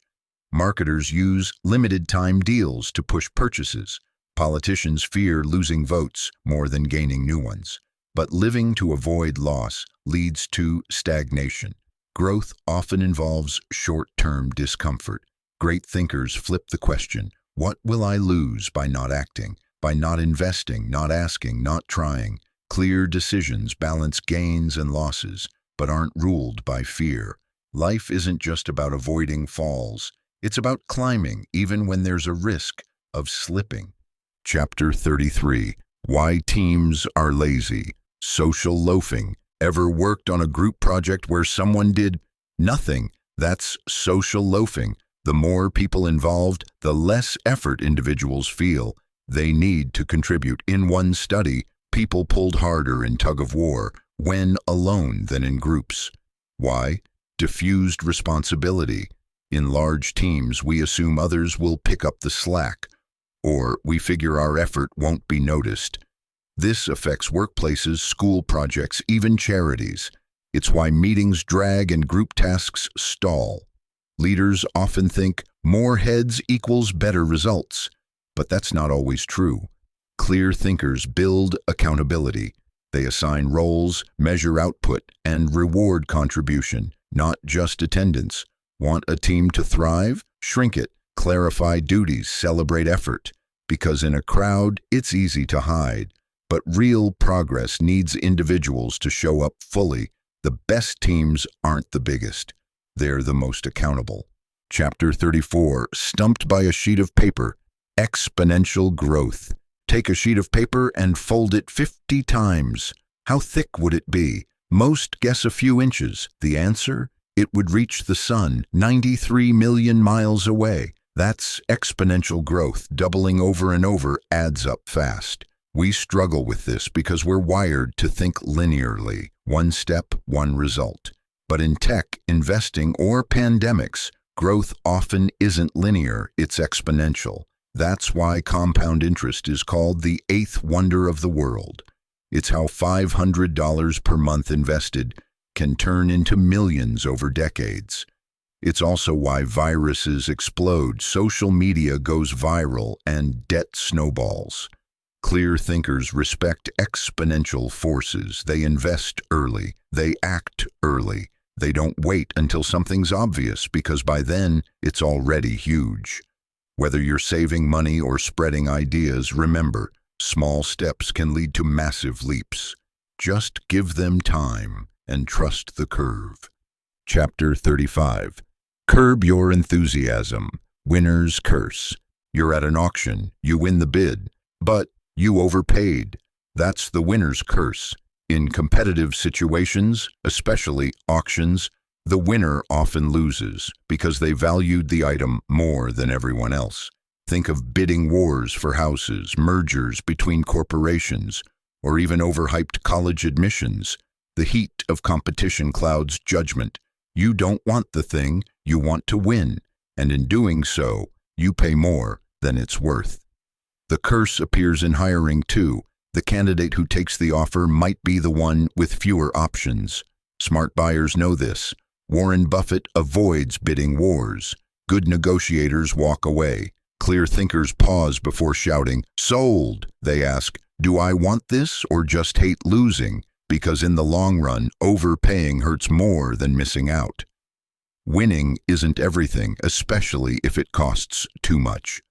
Marketers use limited-time deals to push purchases. Politicians fear losing votes more than gaining new ones. But living to avoid loss leads to stagnation. Growth often involves short-term discomfort. Great thinkers flip the question, what will I lose by not acting, by not investing, not asking, not trying? Clear decisions balance gains and losses, but aren't ruled by fear. Life isn't just about avoiding falls. It's about climbing even when there's a risk of slipping. Chapter 33. Why Teams Are Lazy. Social loafing. Ever worked on a group project where someone did nothing? That's social loafing. The more people involved, the less effort individuals feel they need to contribute. In one study, people pulled harder in tug-of-war when alone than in groups. Why? Diffused responsibility. In large teams, we assume others will pick up the slack, or we figure our effort won't be noticed. This affects workplaces, school projects, even charities. It's why meetings drag and group tasks stall. Leaders often think more heads equals better results, but that's not always true. Clear thinkers build accountability. They assign roles, measure output, and reward contribution, not just attendance. Want a team to thrive? Shrink it. Clarify duties, celebrate effort. Because in a crowd, it's easy to hide. But real progress needs individuals to show up fully. The best teams aren't the biggest. They're the most accountable. Chapter 34, Stumped by a Sheet of Paper. Exponential growth. Take a sheet of paper and fold it 50 times. How thick would it be? Most guess a few inches. The answer? It would reach the sun, 93 million miles away. That's exponential growth. Doubling over and over adds up fast. We struggle with this because we're wired to think linearly. One step, one result. But in tech, investing, or pandemics, growth often isn't linear, it's exponential. That's why compound interest is called the eighth wonder of the world. It's how $500 per month invested can turn into millions over decades. It's also why viruses explode, social media goes viral, and debt snowballs. Clear thinkers respect exponential forces. They invest early. They act early. They don't wait until something's obvious, because by then, it's already huge. Whether you're saving money or spreading ideas, remember, small steps can lead to massive leaps. Just give them time and trust the curve. Chapter 35. Curb your enthusiasm. Winner's curse. You're at an auction. You win the bid, but you overpaid. That's the winner's curse. In competitive situations, especially auctions, the winner often loses because they valued the item more than everyone else. Think of bidding wars for houses, mergers between corporations, or even overhyped college admissions. The heat of competition clouds judgment. You don't want the thing, you want to win, and in doing so, you pay more than it's worth. The curse appears in hiring too. The candidate who takes the offer might be the one with fewer options. Smart buyers know this. Warren Buffett avoids bidding wars. Good negotiators walk away. Clear thinkers pause before shouting, "Sold!" They ask, "Do I want this or just hate losing?" Because in the long run, overpaying hurts more than missing out. Winning isn't everything, especially if it costs too much.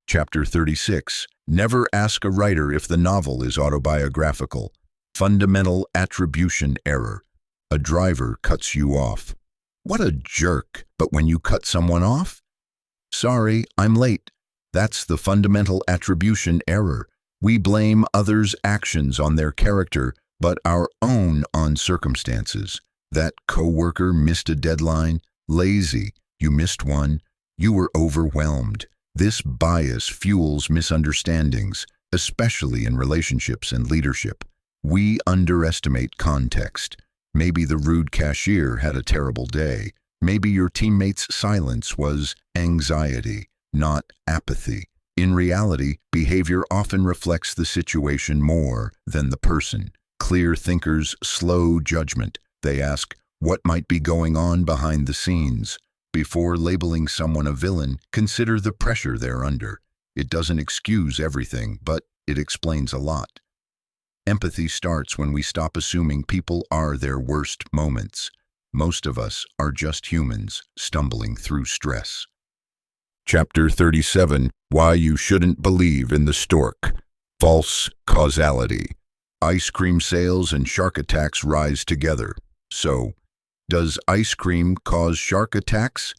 Chapter 36. Never ask a writer if the novel is autobiographical. Fundamental attribution error. A driver cuts you off. What a jerk! But when you cut someone off? Sorry, I'm late. That's the fundamental attribution error. We blame others' actions on their character, but our own on circumstances. That coworker missed a deadline. Lazy. You missed one. You were overwhelmed. This bias fuels misunderstandings, especially in relationships and leadership. We underestimate context. Maybe the rude cashier had a terrible day. Maybe your teammate's silence was anxiety, not apathy. In reality, behavior often reflects the situation more than the person. Clear thinkers slow judgment. They ask, what might be going on behind the scenes? Before labeling someone a villain, consider the pressure they're under. It doesn't excuse everything, but it explains a lot. Empathy starts when we stop assuming people are their worst moments. Most of us are just humans stumbling through stress. Chapter 37. Why you shouldn't believe in the stork. False causality. Ice cream sales and shark attacks rise together. So, does ice cream cause shark attacks?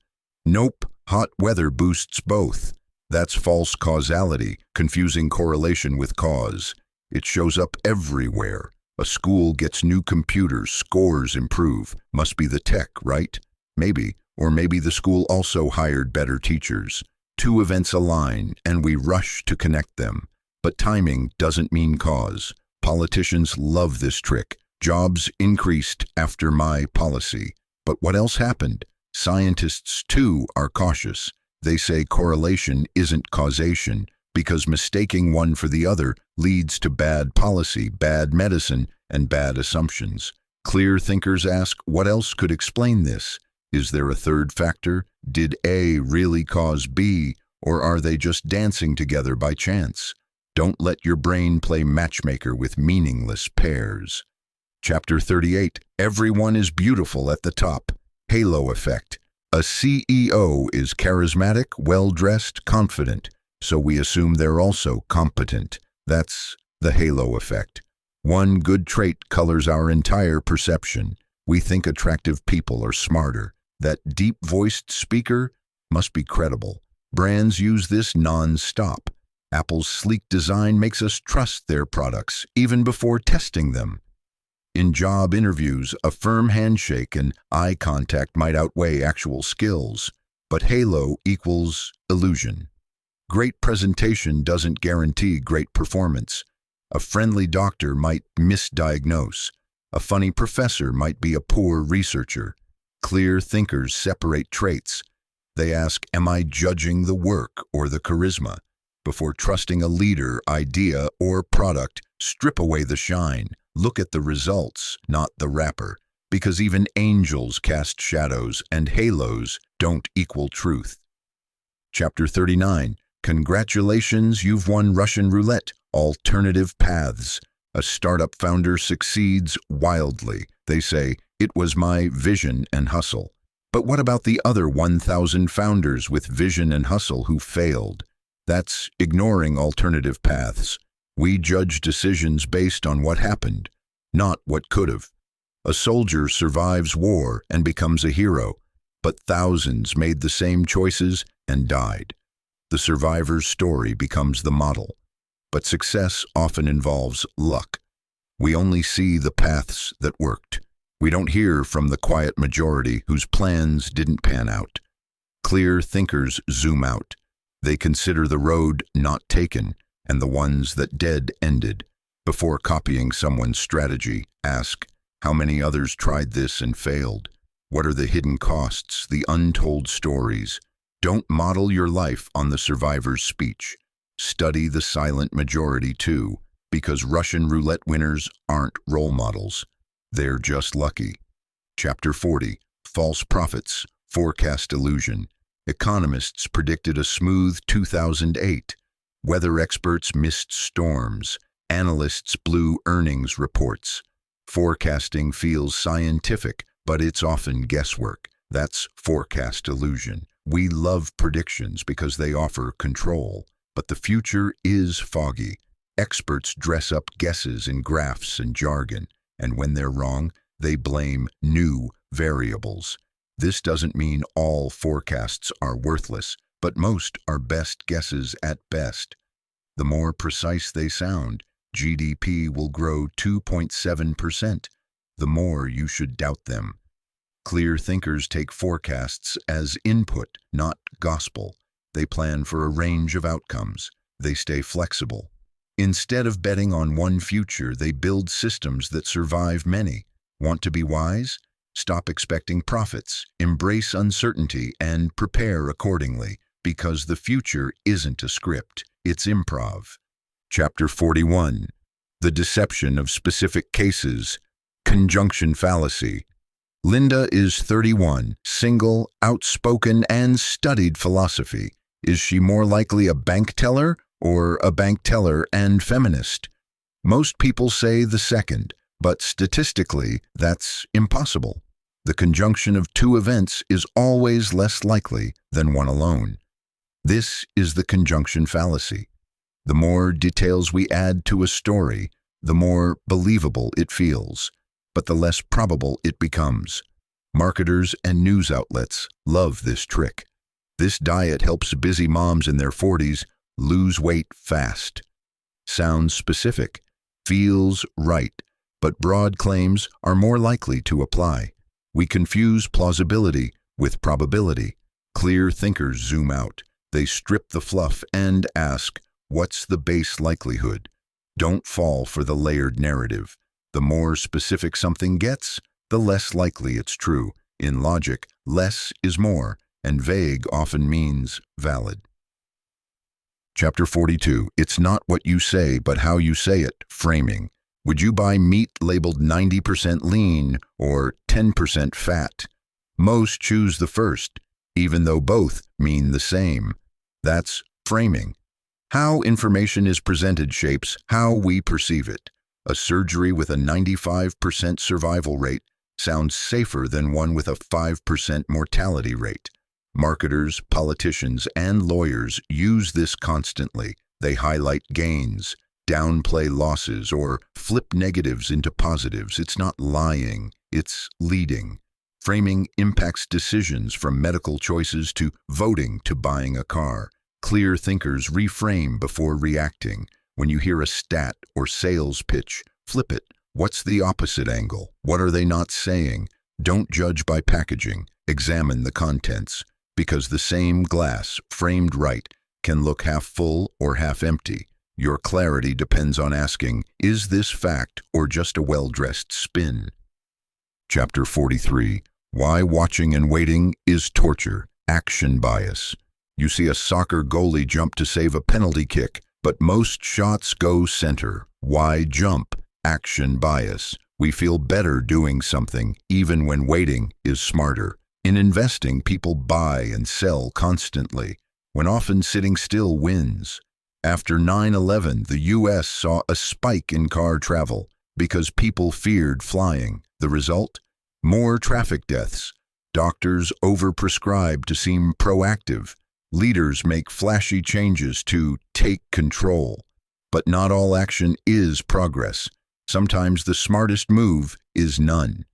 Nope. Hot weather boosts both. That's false causality, confusing correlation with cause. It shows up everywhere. A school gets new computers, scores improve. Must be the tech, right? Maybe. Or maybe the school also hired better teachers. Two events align, and we rush to connect them. But timing doesn't mean cause. Politicians love this trick. Jobs increased after my policy. But what else happened? Scientists, too, are cautious. They say correlation isn't causation because mistaking one for the other leads to bad policy, bad medicine, and bad assumptions. Clear thinkers ask, what else could explain this? Is there a third factor? Did A really cause B, or are they just dancing together by chance? Don't let your brain play matchmaker with meaningless pairs. Chapter 38. Everyone is beautiful at the top. Halo effect. A CEO is charismatic, well-dressed, confident, so we assume they're also competent. That's the halo effect. One good trait colors our entire perception. We think attractive people are smarter. That deep-voiced speaker must be credible. Brands use this non-stop. Apple's sleek design makes us trust their products, even before testing them. In job interviews, a firm handshake and eye contact might outweigh actual skills, but halo equals illusion. Great presentation doesn't guarantee great performance. A friendly doctor might misdiagnose. A funny professor might be a poor researcher. Clear thinkers separate traits. They ask, am I judging the work or the charisma? Before trusting a leader, idea, or product, strip away the shine. Look at the results, not the wrapper, because even angels cast shadows and halos don't equal truth. Chapter 39. Congratulations, you've won Russian roulette. Alternative paths. A startup founder succeeds wildly. They say, it was my vision and hustle. But what about the other 1,000 founders with vision and hustle who failed? That's ignoring alternative paths. We judge decisions based on what happened, not what could have. A soldier survives war and becomes a hero, but thousands made the same choices and died. The survivor's story becomes the model. But success often involves luck. We only see the paths that worked. We don't hear from the quiet majority whose plans didn't pan out. Clear thinkers zoom out. They consider the road not taken and the ones that dead ended. Before copying someone's strategy, ask, how many others tried this and failed? What are the hidden costs, the untold stories? Don't model your life on the survivor's speech. Study the silent majority too, because Russian roulette winners aren't role models. They're just lucky. Chapter 40. False prophets, forecast illusion. Economists predicted a smooth 2008. Weather experts missed storms. Analysts blew earnings reports. Forecasting feels scientific, but it's often guesswork. That's forecast illusion. We love predictions because they offer control, but the future is foggy. Experts dress up guesses in graphs and jargon, and when they're wrong, they blame new variables. This doesn't mean all forecasts are worthless, but most are best guesses at best. The more precise they sound, GDP will grow 2.7%. The more you should doubt them. Clear thinkers take forecasts as input, not gospel. They plan for a range of outcomes. They stay flexible. Instead of betting on one future, they build systems that survive many. Want to be wise? Stop expecting profits, embrace uncertainty, and prepare accordingly, because the future isn't a script, it's improv. Chapter 41. The deception of specific cases. Conjunction fallacy. Linda is 31, single, outspoken, and studied philosophy. Is she more likely a bank teller or a bank teller and feminist? Most people say the second, but statistically, that's impossible. The conjunction of two events is always less likely than one alone. This is the conjunction fallacy. The more details we add to a story, the more believable it feels, but the less probable it becomes. Marketers and news outlets love this trick. This diet helps busy moms in their 40s lose weight fast. Sounds specific, feels right, but broad claims are more likely to apply. We confuse plausibility with probability. Clear thinkers zoom out. They strip the fluff and ask, what's the base likelihood? Don't fall for the layered narrative. The more specific something gets, the less likely it's true. In logic, less is more, and vague often means valid. Chapter 42. It's not what you say, but how you say it. Framing. Would you buy meat labeled 90% lean or 10% fat? Most choose the first, even though both mean the same. That's framing. How information is presented shapes how we perceive it. A surgery with a 95% survival rate sounds safer than one with a 5% mortality rate. Marketers, politicians, and lawyers use this constantly. They highlight gains, downplay losses, or flip negatives into positives. It's not lying, it's leading. Framing impacts decisions from medical choices to voting to buying a car. Clear thinkers reframe before reacting. When you hear a stat or sales pitch, flip it. What's the opposite angle? What are they not saying? Don't judge by packaging. Examine the contents. Because the same glass, framed right, can look half full or half empty. Your clarity depends on asking, is this fact or just a well-dressed spin? Chapter 43. Why watching and waiting is torture. Action bias. You see a soccer goalie jump to save a penalty kick, but most shots go center. Why jump? Action bias. We feel better doing something, even when waiting is smarter. In investing, people buy and sell constantly, when often sitting still wins. After 9/11, the U.S. saw a spike in car travel because people feared flying. The result? More traffic deaths. Doctors overprescribe to seem proactive. Leaders make flashy changes to take control. But not all action is progress. Sometimes the smartest move is none.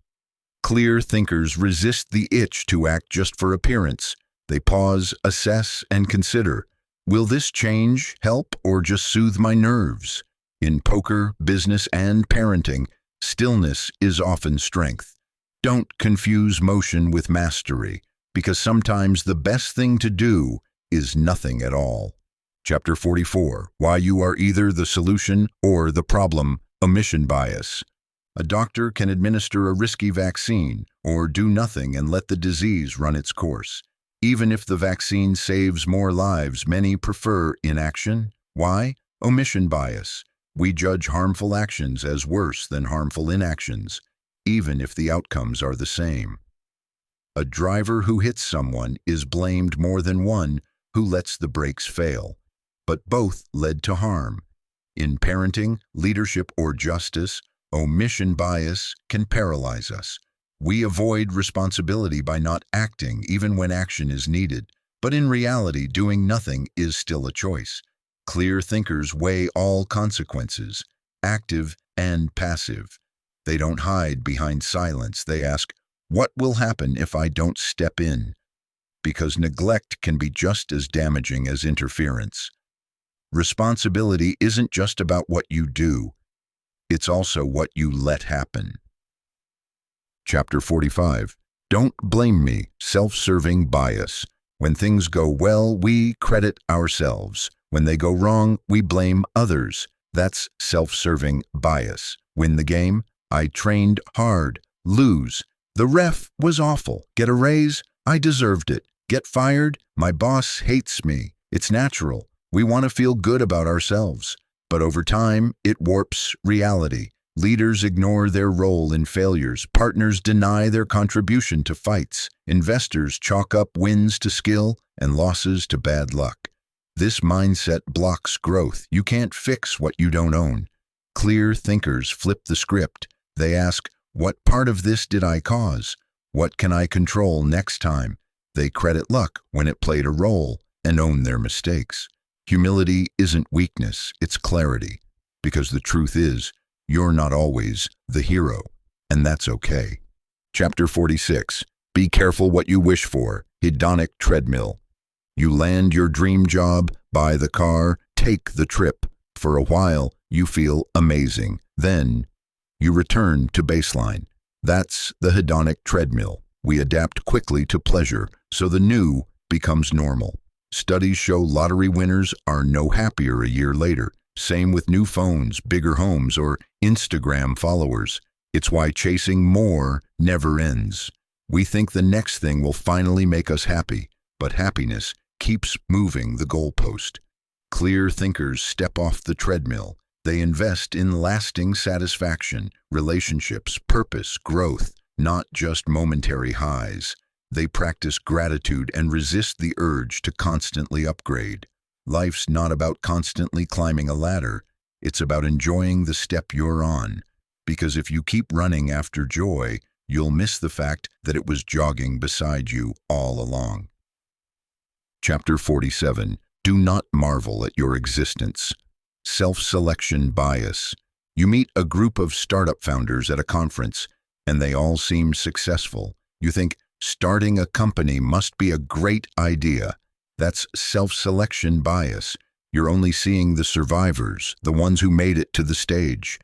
Clear thinkers resist the itch to act just for appearance. They pause, assess, and consider. Will this change, help, or just soothe my nerves? In poker, business, and parenting, stillness is often strength. Don't confuse motion with mastery, because sometimes the best thing to do is nothing at all. Chapter 44. Why you are either the solution or the problem. Omission bias. A doctor can administer a risky vaccine or do nothing and let the disease run its course. Even if the vaccine saves more lives, many prefer inaction. Why? Omission bias. We judge harmful actions as worse than harmful inactions, even if the outcomes are the same. A driver who hits someone is blamed more than one who lets the brakes fail, but both led to harm. In parenting, leadership, or justice, omission bias can paralyze us. We avoid responsibility by not acting even when action is needed, but in reality, doing nothing is still a choice. Clear thinkers weigh all consequences, active and passive. They don't hide behind silence. They ask, what will happen if I don't step in? Because neglect can be just as damaging as interference. Responsibility isn't just about what you do. It's also what you let happen. Chapter 45. Don't blame me. Self-serving bias. When things go well, we credit ourselves. When they go wrong, we blame others. That's self-serving bias. Win the game? I trained hard. Lose. The ref was awful. Get a raise? I deserved it. Get fired? My boss hates me. It's natural. We want to feel good about ourselves. But over time, it warps reality. Leaders ignore their role in failures. Partners deny their contribution to fights. Investors chalk up wins to skill and losses to bad luck. This mindset blocks growth. You can't fix what you don't own. Clear thinkers flip the script. They ask, what part of this did I cause? What can I control next time? They credit luck when it played a role and own their mistakes. Humility isn't weakness, it's clarity. Because the truth is, you're not always the hero, and that's okay. Chapter 46. Be careful what you wish for. Hedonic treadmill. You land your dream job, buy the car, take the trip. For a while, you feel amazing. Then, you return to baseline. That's the hedonic treadmill. We adapt quickly to pleasure, so the new becomes normal. Studies show lottery winners are no happier a year later. Same with new phones, bigger homes, or Instagram followers. It's why chasing more never ends. We think the next thing will finally make us happy, but happiness keeps moving the goalpost. Clear thinkers step off the treadmill. They invest in lasting satisfaction, relationships, purpose, growth, not just momentary highs. They practice gratitude and resist the urge to constantly upgrade. Life's not about constantly climbing a ladder. It's about enjoying the step you're on. Because if you keep running after joy, you'll miss the fact that it was jogging beside you all along. Chapter 47. Do not marvel at your existence. Self-selection bias. You meet a group of startup founders at a conference, and they all seem successful. You think, starting a company must be a great idea. That's self-selection bias. You're only seeing the survivors, the ones who made it to the stage.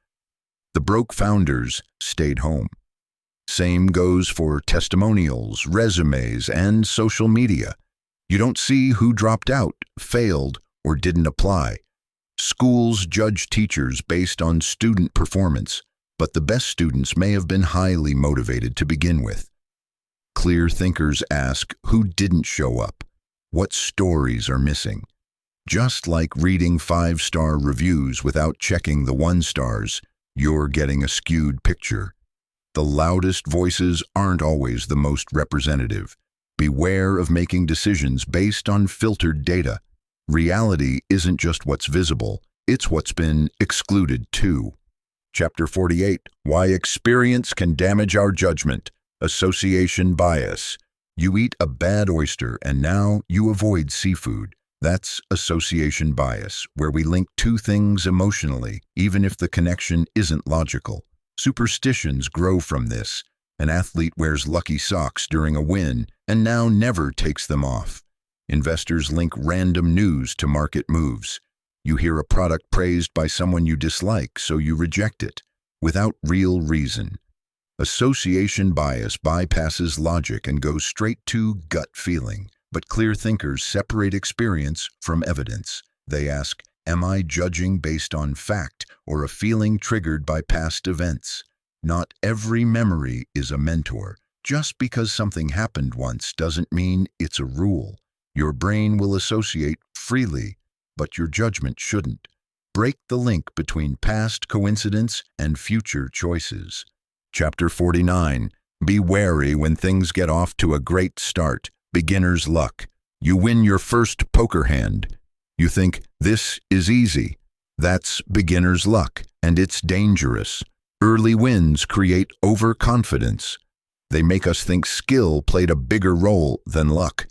The broke founders stayed home. Same goes for testimonials, resumes, and social media. You don't see who dropped out, failed, or didn't apply. Schools judge teachers based on student performance, but the best students may have been highly motivated to begin with. Clear thinkers ask who didn't show up, what stories are missing. Just like reading 5-star reviews without checking the 1 stars, you're getting a skewed picture. The loudest voices aren't always the most representative. Beware of making decisions based on filtered data. Reality isn't just what's visible, it's what's been excluded too. Chapter 48. Why experience can damage our judgment. Association bias. You eat a bad oyster and now you avoid seafood. That's association bias, where we link two things emotionally, even if the connection isn't logical. Superstitions grow from this. An athlete wears lucky socks during a win and now never takes them off. Investors link random news to market moves. You hear a product praised by someone you dislike, so you reject it, without real reason. Association bias bypasses logic and goes straight to gut feeling. But clear thinkers separate experience from evidence. They ask, am I judging based on fact or a feeling triggered by past events? Not every memory is a mentor. Just because something happened once doesn't mean it's a rule. Your brain will associate freely, but your judgment shouldn't. Break the link between past coincidence and future choices. Chapter 49. Be wary when things get off to a great start. Beginner's luck. You win your first poker hand. You think, this is easy. That's beginner's luck, and it's dangerous. Early wins create overconfidence. They make us think skill played a bigger role than luck.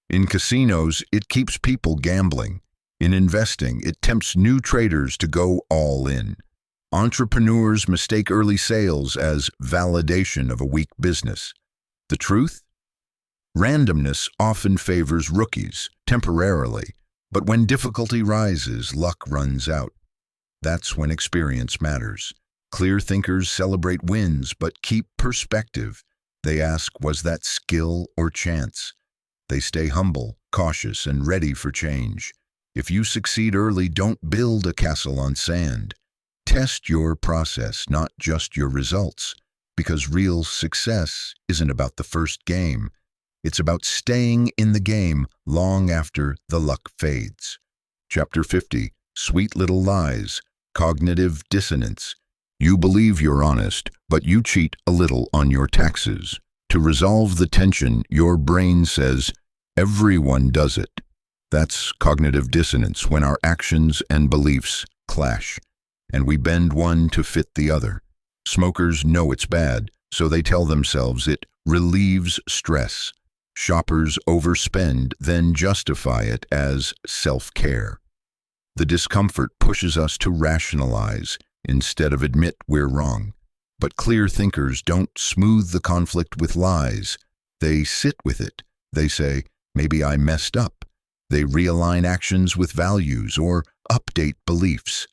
In casinos, it keeps people gambling. In investing, it tempts new traders to go all in. Entrepreneurs mistake early sales as validation of a weak business. The truth? Randomness often favors rookies, temporarily, but when difficulty rises, luck runs out. That's when experience matters. Clear thinkers celebrate wins but keep perspective. They ask, was that skill or chance? They stay humble, cautious, and ready for change. If you succeed early, don't build a castle on sand. Test your process, not just your results, because real success isn't about the first game. It's about staying in the game long after the luck fades. Chapter 50. Sweet Little Lies. Cognitive dissonance. You believe you're honest, but you cheat a little on your taxes. To resolve the tension, your brain says, everyone does it. That's cognitive dissonance, when our actions and beliefs clash, and we bend one to fit the other. Smokers know it's bad, so they tell themselves it relieves stress. Shoppers overspend, then justify it as self-care. The discomfort pushes us to rationalize instead of admit we're wrong. But clear thinkers don't smooth the conflict with lies. They sit with it. They say, maybe I messed up. They realign actions with values or update beliefs.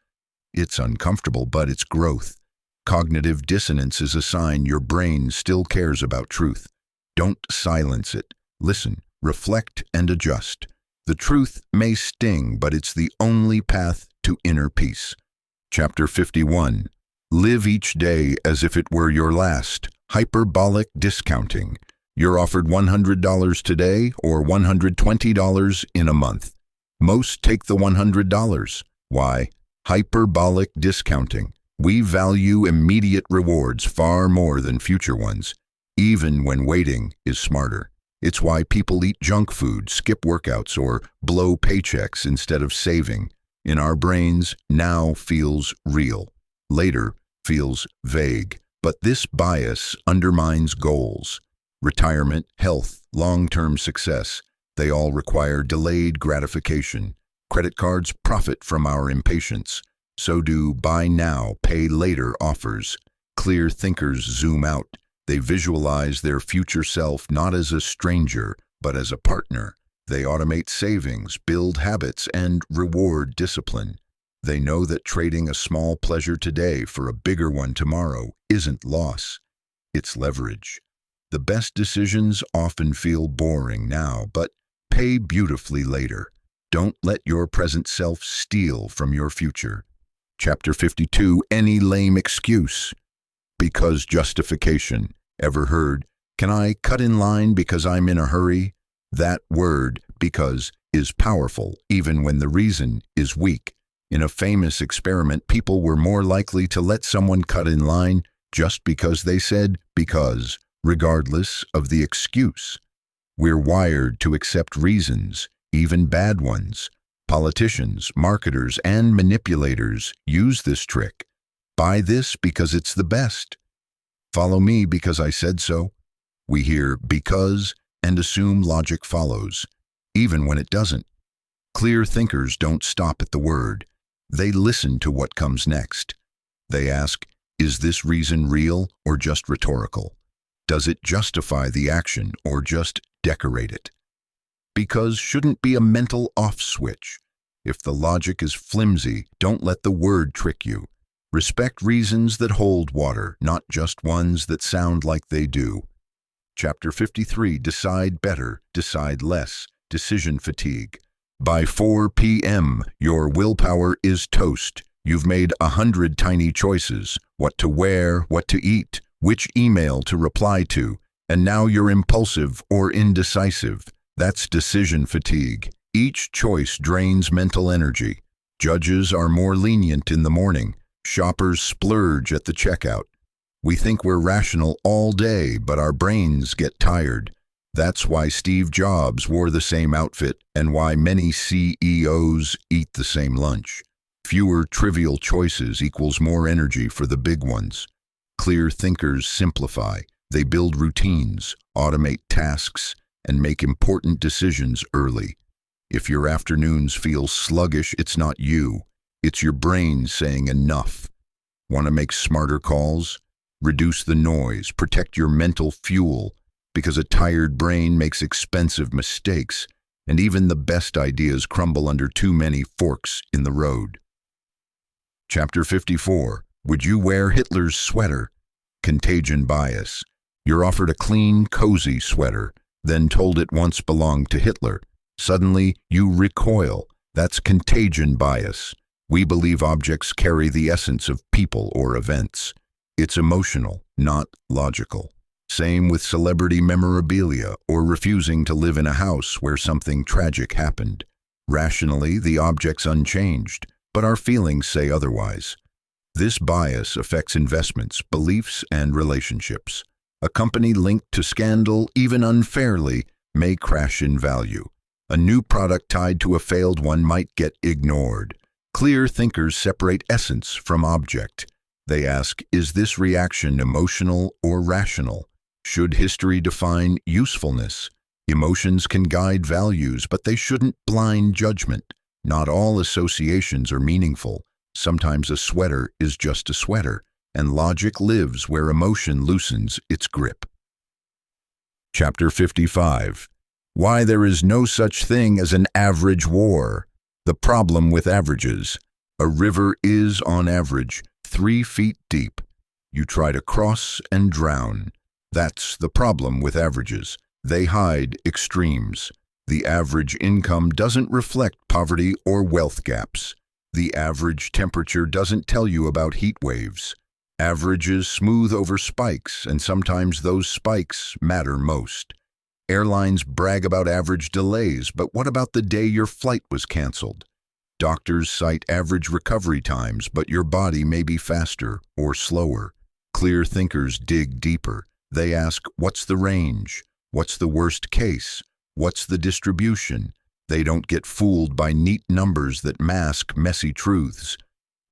It's uncomfortable, but it's growth. Cognitive dissonance is a sign your brain still cares about truth. Don't silence it. Listen, reflect, and adjust. The truth may sting, but it's the only path to inner peace. Chapter 51. Live each day as if it were your last. Hyperbolic discounting. You're offered $100 today or $120 in a month. Most take the $100. Why? Hyperbolic discounting. We value immediate rewards far more than future ones, even when waiting is smarter. It's why people eat junk food, skip workouts, or blow paychecks instead of saving. In our brains, now feels real. Later feels vague. But this bias undermines goals. Retirement, health, long-term success, they all require delayed gratification. Credit cards profit from our impatience. So do buy now, pay later offers. Clear thinkers zoom out. They visualize their future self not as a stranger, but as a partner. They automate savings, build habits, and reward discipline. They know that trading a small pleasure today for a bigger one tomorrow isn't loss. It's leverage. The best decisions often feel boring now, but pay beautifully later. Don't let your present self steal from your future. Chapter 52, Any Lame Excuse. Because justification. Ever heard, can I cut in line because I'm in a hurry? That word, because, is powerful, even when the reason is weak. In a famous experiment, people were more likely to let someone cut in line just because they said because, regardless of the excuse. We're wired to accept reasons, even bad ones. Politicians, marketers, and manipulators use this trick. Buy this because it's the best. Follow me because I said so. We hear because and assume logic follows, even when it doesn't. Clear thinkers don't stop at the word. They listen to what comes next. They ask, is this reason real or just rhetorical? Does it justify the action or just decorate it? Because shouldn't be a mental off switch. If the logic is flimsy, don't let the word trick you. Respect reasons that hold water, not just ones that sound like they do. Chapter 53, Decide Better, Decide Less, Decision Fatigue. By 4 p.m., your willpower is toast. You've made 100 tiny choices, what to wear, what to eat, which email to reply to, and now you're impulsive or indecisive. That's decision fatigue. Each choice drains mental energy. Judges are more lenient in the morning. Shoppers splurge at the checkout. We think we're rational all day, but our brains get tired. That's why Steve Jobs wore the same outfit and why many CEOs eat the same lunch. Fewer trivial choices equals more energy for the big ones. Clear thinkers simplify. They build routines, automate tasks, and make important decisions early. If your afternoons feel sluggish, it's not you. It's your brain saying enough. Want to make smarter calls? Reduce the noise, protect your mental fuel, because a tired brain makes expensive mistakes, and even the best ideas crumble under too many forks in the road. Chapter 54, Would you wear Hitler's sweater? Contagion bias. You're offered a clean, cozy sweater, then told it once belonged to Hitler. Suddenly, you recoil. That's contagion bias. We believe objects carry the essence of people or events. It's emotional, not logical. Same with celebrity memorabilia or refusing to live in a house where something tragic happened. Rationally, the object's unchanged, but our feelings say otherwise. This bias affects investments, beliefs, and relationships. A company linked to scandal, even unfairly, may crash in value. A new product tied to a failed one might get ignored. Clear thinkers separate essence from object. They ask, is this reaction emotional or rational? Should history define usefulness? Emotions can guide values, but they shouldn't blind judgment. Not all associations are meaningful. Sometimes a sweater is just a sweater, and logic lives where emotion loosens its grip. Chapter 55. Why there is no such thing as an average war. The problem with averages. A river is, on average, 3 feet deep. You try to cross and drown. That's the problem with averages. They hide extremes. The average income doesn't reflect poverty or wealth gaps. The average temperature doesn't tell you about heat waves. Averages smooth over spikes, and sometimes those spikes matter most. Airlines brag about average delays, but what about the day your flight was canceled? Doctors cite average recovery times, but your body may be faster or slower. Clear thinkers dig deeper. They ask, what's the range? What's the worst case? What's the distribution? They don't get fooled by neat numbers that mask messy truths.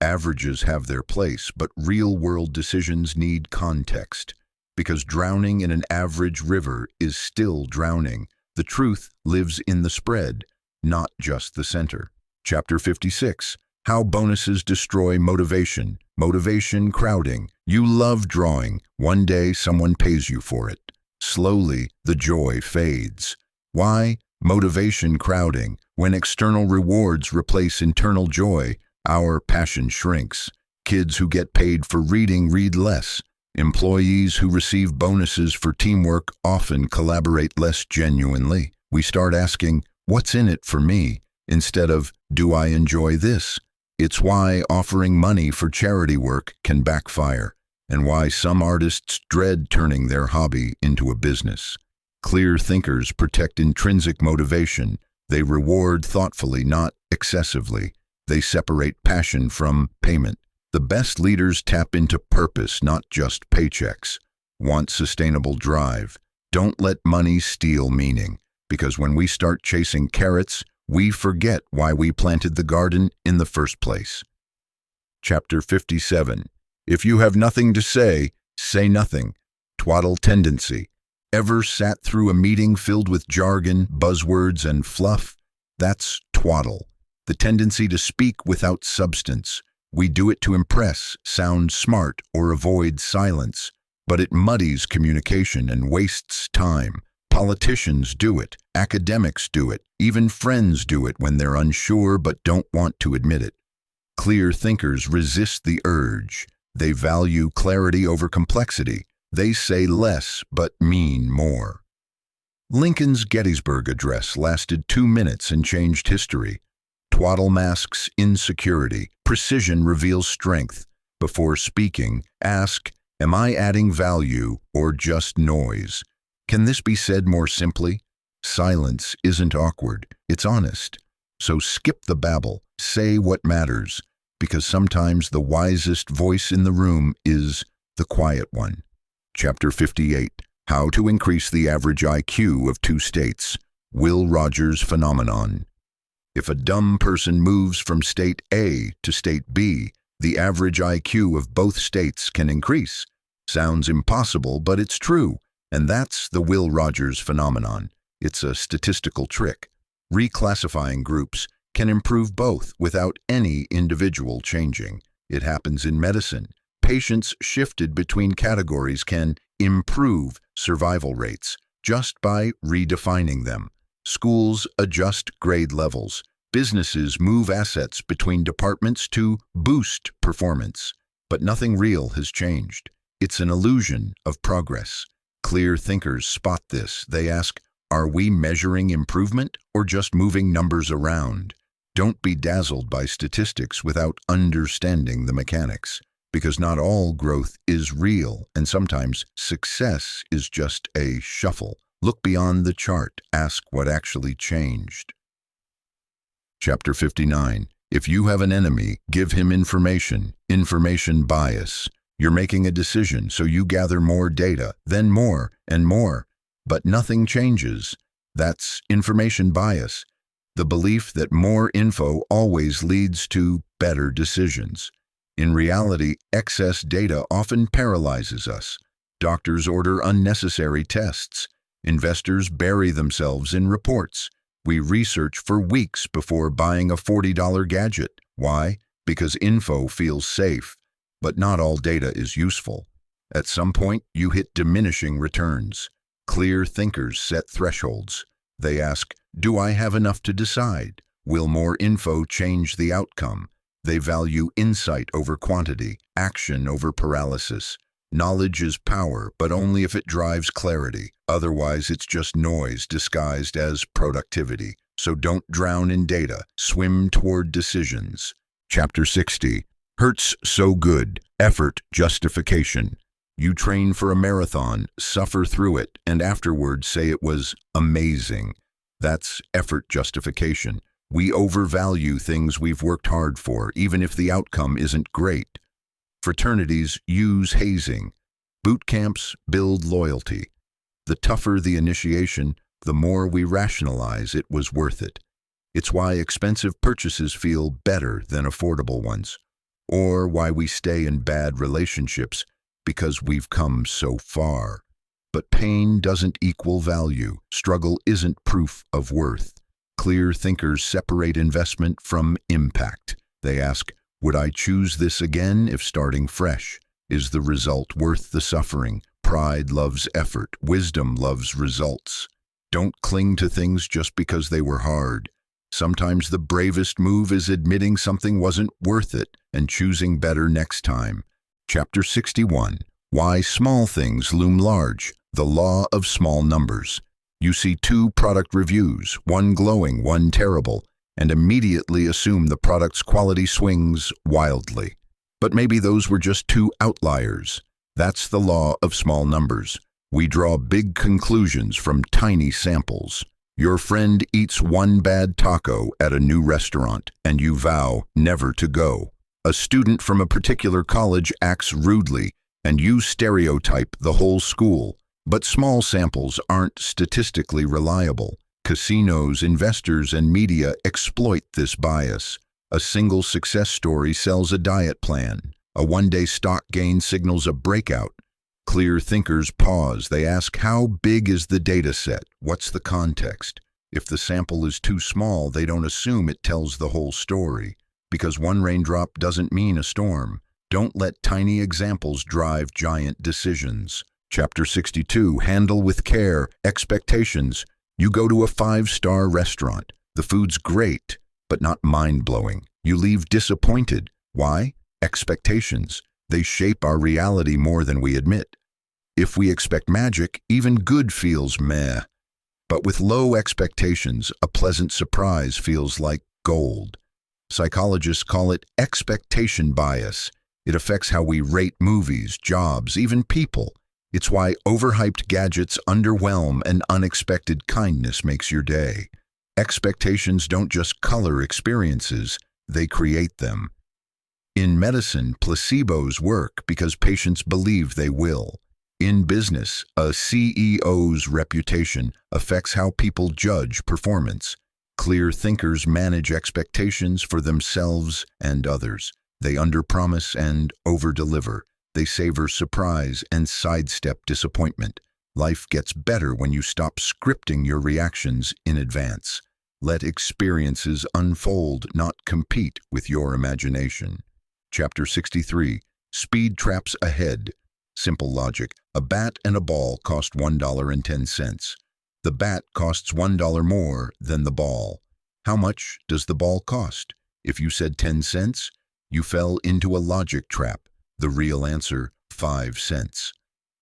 Averages have their place, but real-world decisions need context. Because drowning in an average river is still drowning. The truth lives in the spread, not just the center. Chapter 56. How bonuses destroy motivation. Motivation crowding. You love drawing. One day someone pays you for it. Slowly, the joy fades. Why? Motivation crowding. When external rewards replace internal joy, our passion shrinks. Kids who get paid for reading read less. Employees who receive bonuses for teamwork often collaborate less genuinely. We start asking, what's in it for me? Instead of, do I enjoy this? It's why offering money for charity work can backfire, and why some artists dread turning their hobby into a business. Clear thinkers protect intrinsic motivation. They reward thoughtfully, not excessively. They separate passion from payment. The best leaders tap into purpose, not just paychecks. Want sustainable drive. Don't let money steal meaning, because when we start chasing carrots, we forget why we planted the garden in the first place. Chapter 57. If you have nothing to say, say nothing. Twaddle tendency. Ever sat through a meeting filled with jargon, buzzwords, and fluff? That's twaddle. The tendency to speak without substance. We do it to impress, sound smart, or avoid silence. But it muddies communication and wastes time. Politicians do it. Academics do it. Even friends do it when they're unsure but don't want to admit it. Clear thinkers resist the urge. They value clarity over complexity. They say less but mean more. Lincoln's Gettysburg Address lasted 2 minutes and changed history. Twaddle masks insecurity. Precision reveals strength. Before speaking, ask, am I adding value or just noise? Can this be said more simply? Silence isn't awkward, it's honest. So skip the babble, say what matters, because sometimes the wisest voice in the room is the quiet one. Chapter 58. How to increase the average IQ of 2 states. Will Rogers phenomenon. If a dumb person moves from state A to state B, the average IQ of both states can increase. Sounds impossible, but it's true. And that's the Will Rogers phenomenon. It's a statistical trick. Reclassifying groups can improve both without any individual changing. It happens in medicine. Patients shifted between categories can improve survival rates just by redefining them. Schools adjust grade levels. Businesses move assets between departments to boost performance. But nothing real has changed. It's an illusion of progress. Clear thinkers spot this. They ask, are we measuring improvement or just moving numbers around? Don't be dazzled by statistics without understanding the mechanics, because not all growth is real, and sometimes success is just a shuffle. Look beyond the chart. Ask what actually changed. Chapter 59. If you have an enemy, give him information. Information bias. You're making a decision, so you gather more data, then more and more. But nothing changes. That's information bias. The belief that more info always leads to better decisions. In reality, excess data often paralyzes us. Doctors order unnecessary tests. Investors bury themselves in reports. We research for weeks before buying a $40 gadget. Why? Because info feels safe. But not all data is useful. At some point, you hit diminishing returns. Clear thinkers set thresholds. They ask, do I have enough to decide? Will more info change the outcome? They value insight over quantity, action over paralysis. Knowledge is power, but only if it drives clarity. Otherwise, it's just noise disguised as productivity. So don't drown in data. Swim toward decisions. Chapter 60. Hurts so good, effort, justification. You train for a marathon, suffer through it, and afterwards say it was amazing. That's effort justification. We overvalue things we've worked hard for, even if the outcome isn't great. Fraternities use hazing. Boot camps build loyalty. The tougher the initiation, the more we rationalize it was worth it. It's why expensive purchases feel better than affordable ones. Or why we stay in bad relationships, because we've come so far. But pain doesn't equal value. Struggle isn't proof of worth. Clear thinkers separate investment from impact. They ask, would I choose this again if starting fresh? Is the result worth the suffering? Pride loves effort. Wisdom loves results. Don't cling to things just because they were hard. Sometimes the bravest move is admitting something wasn't worth it and choosing better next time. Chapter 61. Why Small Things Loom Large. The Law of Small Numbers. You see two product reviews, one glowing, one terrible, and immediately assume the product's quality swings wildly. But maybe those were just two outliers. That's the law of small numbers. We draw big conclusions from tiny samples. Your friend eats one bad taco at a new restaurant, and you vow never to go. A student from a particular college acts rudely, and you stereotype the whole school. But small samples aren't statistically reliable. Casinos, investors, and media exploit this bias. A single success story sells a diet plan. A one-day stock gain signals a breakout. Clear thinkers pause. They ask, how big is the data set? What's the context? If the sample is too small, they don't assume it tells the whole story. Because one raindrop doesn't mean a storm. Don't let tiny examples drive giant decisions. Chapter 62. Handle with care. Expectations. You go to a 5-star restaurant. The food's great, but not mind-blowing. You leave disappointed. Why? Expectations. They shape our reality more than we admit. If we expect magic, even good feels meh. But with low expectations, a pleasant surprise feels like gold. Psychologists call it expectation bias. It affects how we rate movies, jobs, even people. It's why overhyped gadgets underwhelm and unexpected kindness makes your day. Expectations don't just color experiences, they create them. In medicine, placebos work because patients believe they will. In business, a CEO's reputation affects how people judge performance. Clear thinkers manage expectations for themselves and others. They underpromise and overdeliver. They savor surprise and sidestep disappointment. Life gets better when you stop scripting your reactions in advance. Let experiences unfold, not compete with your imagination. Chapter 63. Speed traps ahead. Simple logic. A bat and a ball cost $1.10. The bat costs $1 more than the ball. How much does the ball cost? If you said 10 cents, you fell into a logic trap. The real answer, 5 cents.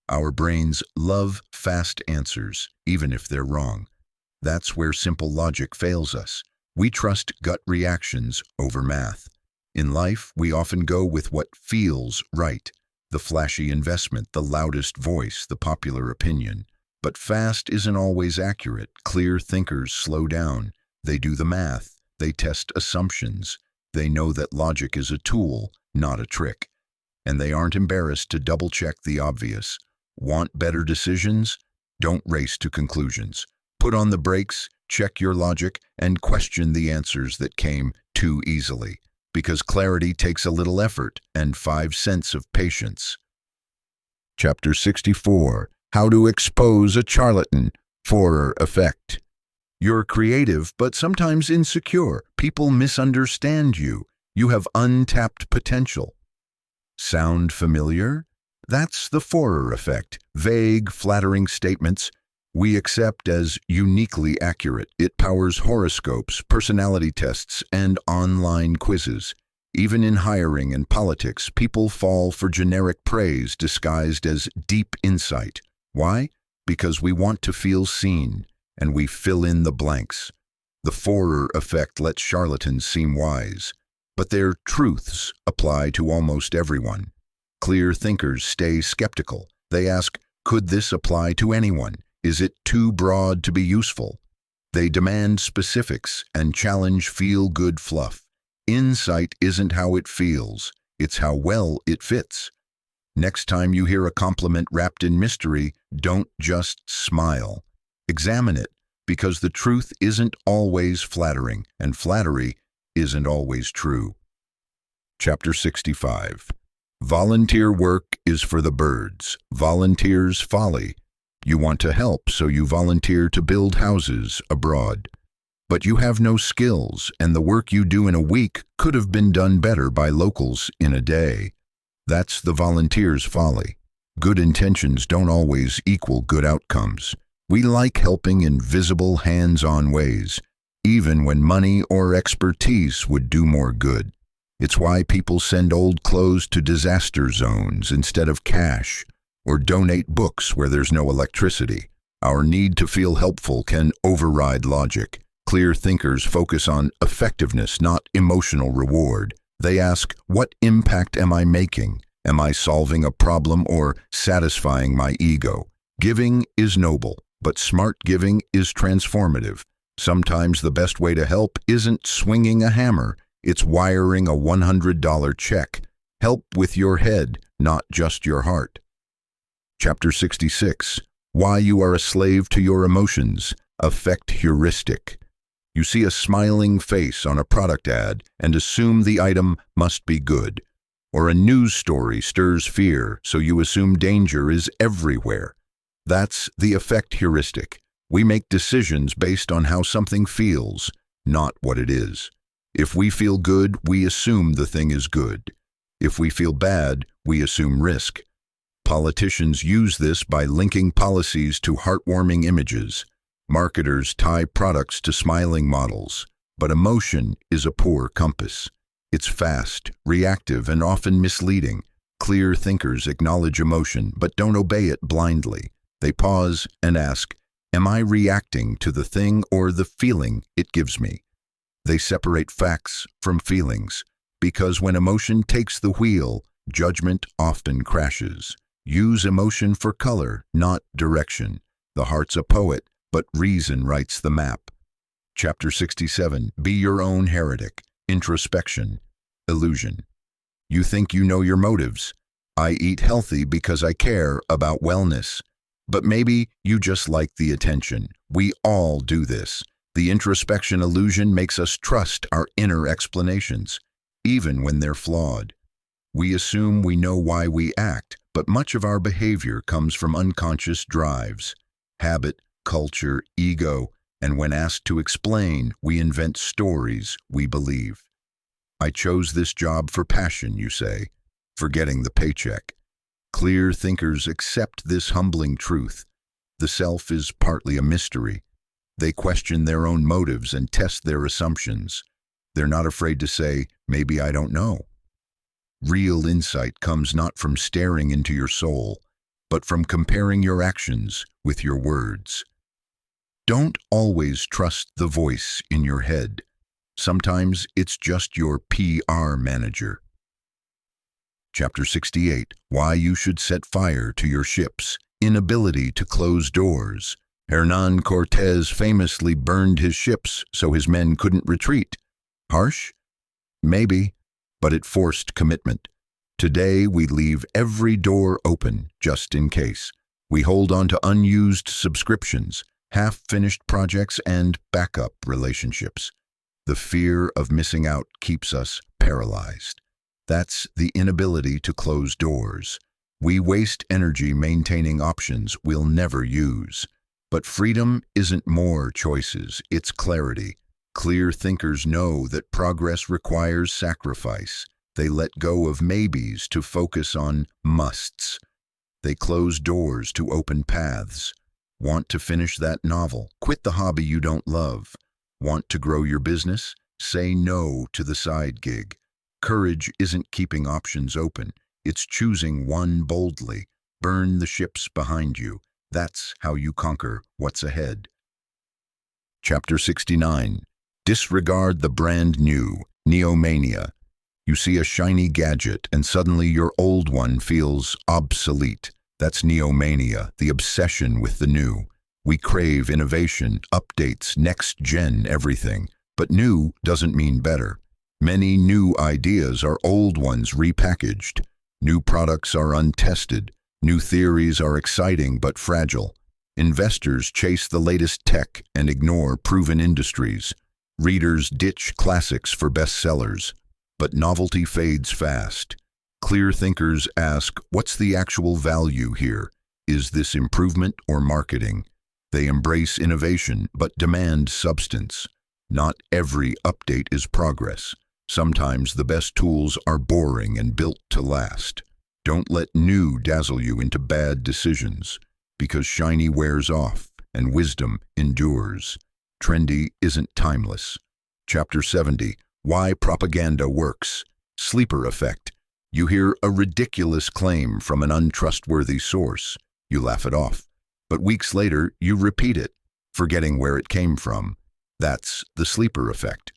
Our brains love fast answers, even if they're wrong. That's where simple logic fails us. We trust gut reactions over math. In life, we often go with what feels right. The flashy investment, the loudest voice, the popular opinion. But fast isn't always accurate. Clear thinkers slow down. They do the math. They test assumptions. They know that logic is a tool, not a trick. And they aren't embarrassed to double-check the obvious. Want better decisions? Don't race to conclusions. Put on the brakes, check your logic, and question the answers that came too easily. Because clarity takes a little effort and 5 cents of patience. Chapter 64. How to expose a charlatan. Forer effect. You're creative, but sometimes insecure. People misunderstand you. You have untapped potential. Sound familiar? That's the Forer effect. Vague, flattering statements we accept as uniquely accurate. It powers horoscopes, personality tests, and online quizzes. Even in hiring and politics, people fall for generic praise disguised as deep insight. Why? Because we want to feel seen, and we fill in the blanks. The Forer effect lets charlatans seem wise. but their truths apply to almost everyone. Clear thinkers stay skeptical. They ask, could this apply to anyone? Is it too broad to be useful? They demand specifics and challenge feel-good fluff. Insight isn't how it feels, it's how well it fits. Next time you hear a compliment wrapped in mystery, don't just smile. Examine it, because the truth isn't always flattering, and flattery isn't always true. Chapter 65. Volunteer work is for the birds. Volunteers' folly. You want to help, so you volunteer to build houses abroad. But you have no skills, and the work you do in a week could have been done better by locals in a day. That's the volunteer's folly. Good intentions don't always equal good outcomes. We like helping in visible, hands-on ways, even when money or expertise would do more good. It's why people send old clothes to disaster zones instead of cash, or donate books where there's no electricity. Our need to feel helpful can override logic. Clear thinkers focus on effectiveness, not emotional reward. They ask, what impact am I making? Am I solving a problem or satisfying my ego? Giving is noble, but smart giving is transformative. Sometimes the best way to help isn't swinging a hammer, it's wiring a $100 check. Help with your head, not just your heart. Chapter 66. Why you are a slave to your emotions. Affect heuristic. You see a smiling face on a product ad and assume the item must be good. Or a news story stirs fear, so you assume danger is everywhere. That's the affect heuristic. We make decisions based on how something feels, not what it is. If we feel good, we assume the thing is good. If we feel bad, we assume risk. Politicians use this by linking policies to heartwarming images. Marketers tie products to smiling models. But emotion is a poor compass. It's fast, reactive, and often misleading. Clear thinkers acknowledge emotion, but don't obey it blindly. They pause and ask, am I reacting to the thing or the feeling it gives me? They separate facts from feelings, because when emotion takes the wheel, judgment often crashes. Use emotion for color, not direction. The heart's a poet, but reason writes the map. Chapter 67. Be your own heretic. Introspection. Illusion. You think you know your motives. I eat healthy because I care about wellness. But maybe you just like the attention. We all do this. The introspection illusion makes us trust our inner explanations, even when they're flawed. We assume we know why we act, but much of our behavior comes from unconscious drives, habit, culture, ego, and when asked to explain, we invent stories we believe. I chose this job for passion, you say, forgetting the paycheck. Clear thinkers accept this humbling truth. The self is partly a mystery. They question their own motives and test their assumptions. They're not afraid to say, maybe I don't know. Real insight comes not from staring into your soul, but from comparing your actions with your words. Don't always trust the voice in your head. Sometimes it's just your PR manager. Chapter 68. Why you should set fire to your ships. Inability to close doors. Hernán Cortés famously burned his ships so his men couldn't retreat. Harsh? Maybe, but it forced commitment. Today we leave every door open just in case. We hold on to unused subscriptions, half-finished projects, and backup relationships. The fear of missing out keeps us paralyzed. That's the inability to close doors. We waste energy maintaining options we'll never use. But freedom isn't more choices, it's clarity. Clear thinkers know that progress requires sacrifice. They let go of maybes to focus on musts. They close doors to open paths. Want to finish that novel? Quit the hobby you don't love. Want to grow your business? Say no to the side gig. Courage isn't keeping options open. It's choosing one boldly. Burn the ships behind you. That's how you conquer what's ahead. Chapter 69. Disregard the brand new. Neomania. You see a shiny gadget and suddenly your old one feels obsolete. That's Neomania, the obsession with the new. We crave innovation, updates, next-gen everything. But new doesn't mean better. Many new ideas are old ones repackaged. New products are untested. New theories are exciting but fragile. Investors chase the latest tech and ignore proven industries. Readers ditch classics for bestsellers. But novelty fades fast. Clear thinkers ask, what's the actual value here? Is this improvement or marketing? They embrace innovation but demand substance. Not every update is progress. Sometimes the best tools are boring and built to last. Don't let new dazzle you into bad decisions, because shiny wears off and wisdom endures. Trendy isn't timeless. Chapter 70. Why Propaganda Works. Sleeper Effect. You hear a ridiculous claim from an untrustworthy source. You laugh it off. But weeks later, you repeat it, forgetting where it came from. That's the sleeper effect.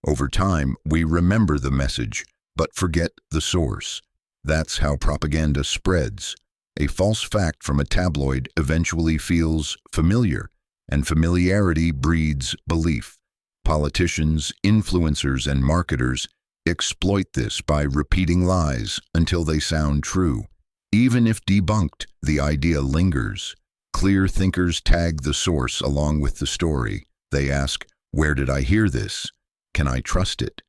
Over time, we remember the message, but forget the source. That's how propaganda spreads. A false fact from a tabloid eventually feels familiar, and familiarity breeds belief. Politicians, influencers, and marketers exploit this by repeating lies until they sound true. Even if debunked, the idea lingers. Clear thinkers tag the source along with the story. They ask, where did I hear this? Can I trust it?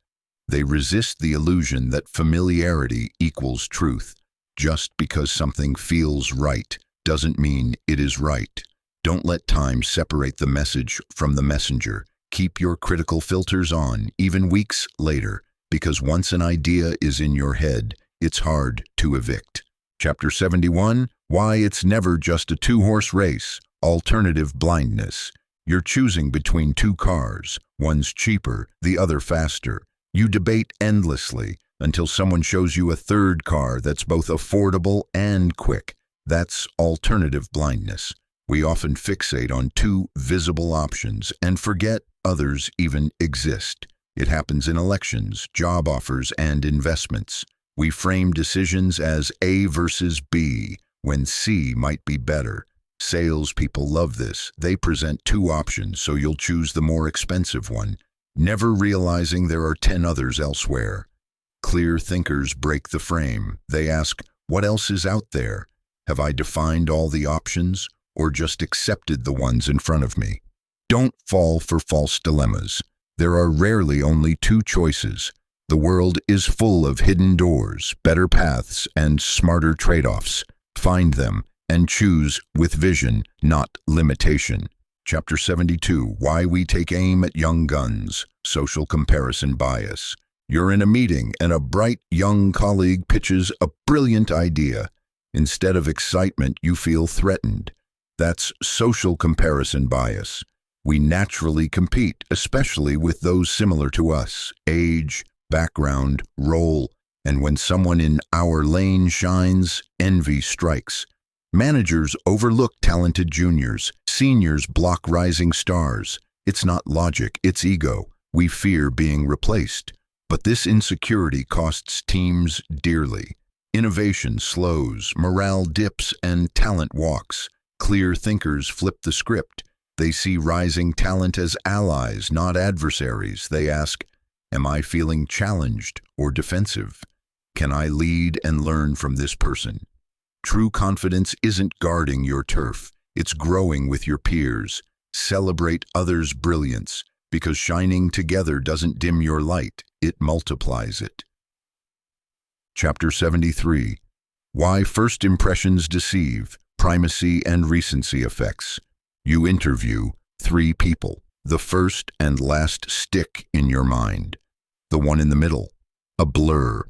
They resist the illusion that familiarity equals truth. Just because something feels right doesn't mean it is right. Don't let time separate the message from the messenger. Keep your critical filters on, even weeks later, because once an idea is in your head, it's hard to evict. Chapter 71. Why it's never just a two-horse race. Alternative blindness. You're choosing between two cars. One's cheaper, the other faster. You debate endlessly until someone shows you a third car that's both affordable and quick. That's alternative blindness. We often fixate on two visible options and forget others even exist. It happens in elections, job offers, and investments. We frame decisions as A versus B, when C might be better. Salespeople love this. They present two options, so you'll choose the more expensive one, never realizing there are 10 others elsewhere. Clear thinkers break the frame. They ask, what else is out there? Have I defined all the options, or just accepted the ones in front of me? Don't fall for false dilemmas. There are rarely only two choices. The world is full of hidden doors, better paths, and smarter trade-offs. Find them and choose with vision, not limitation. Chapter 72. Why we take aim at young guns. Social comparison bias. You're in a meeting and a bright young colleague pitches a brilliant idea. Instead of excitement, you feel threatened. That's social comparison bias. We naturally compete, especially with those similar to us. Age, background, role, and when someone in our lane shines, envy strikes. Managers overlook talented juniors. Seniors block rising stars. It's not logic, it's ego. We fear being replaced. But this insecurity costs teams dearly. Innovation slows, morale dips, and talent walks. Clear thinkers flip the script. They see rising talent as allies, not adversaries. They ask, am I feeling challenged or defensive? Can I lead and learn from this person? True confidence isn't guarding your turf. It's growing with your peers. Celebrate others' brilliance, because shining together doesn't dim your light, it multiplies it. Chapter 73. Why First Impressions Deceive. Primacy and Recency Effects. You interview 3 people. The first and last stick in your mind. The one in the middle, a blur.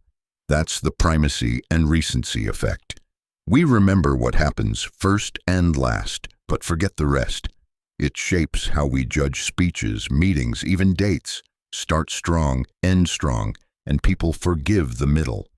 That's the primacy and recency effect. We remember what happens first and last, but forget the rest. It shapes how we judge speeches, meetings, even dates. Start strong, end strong, and people forgive the middle.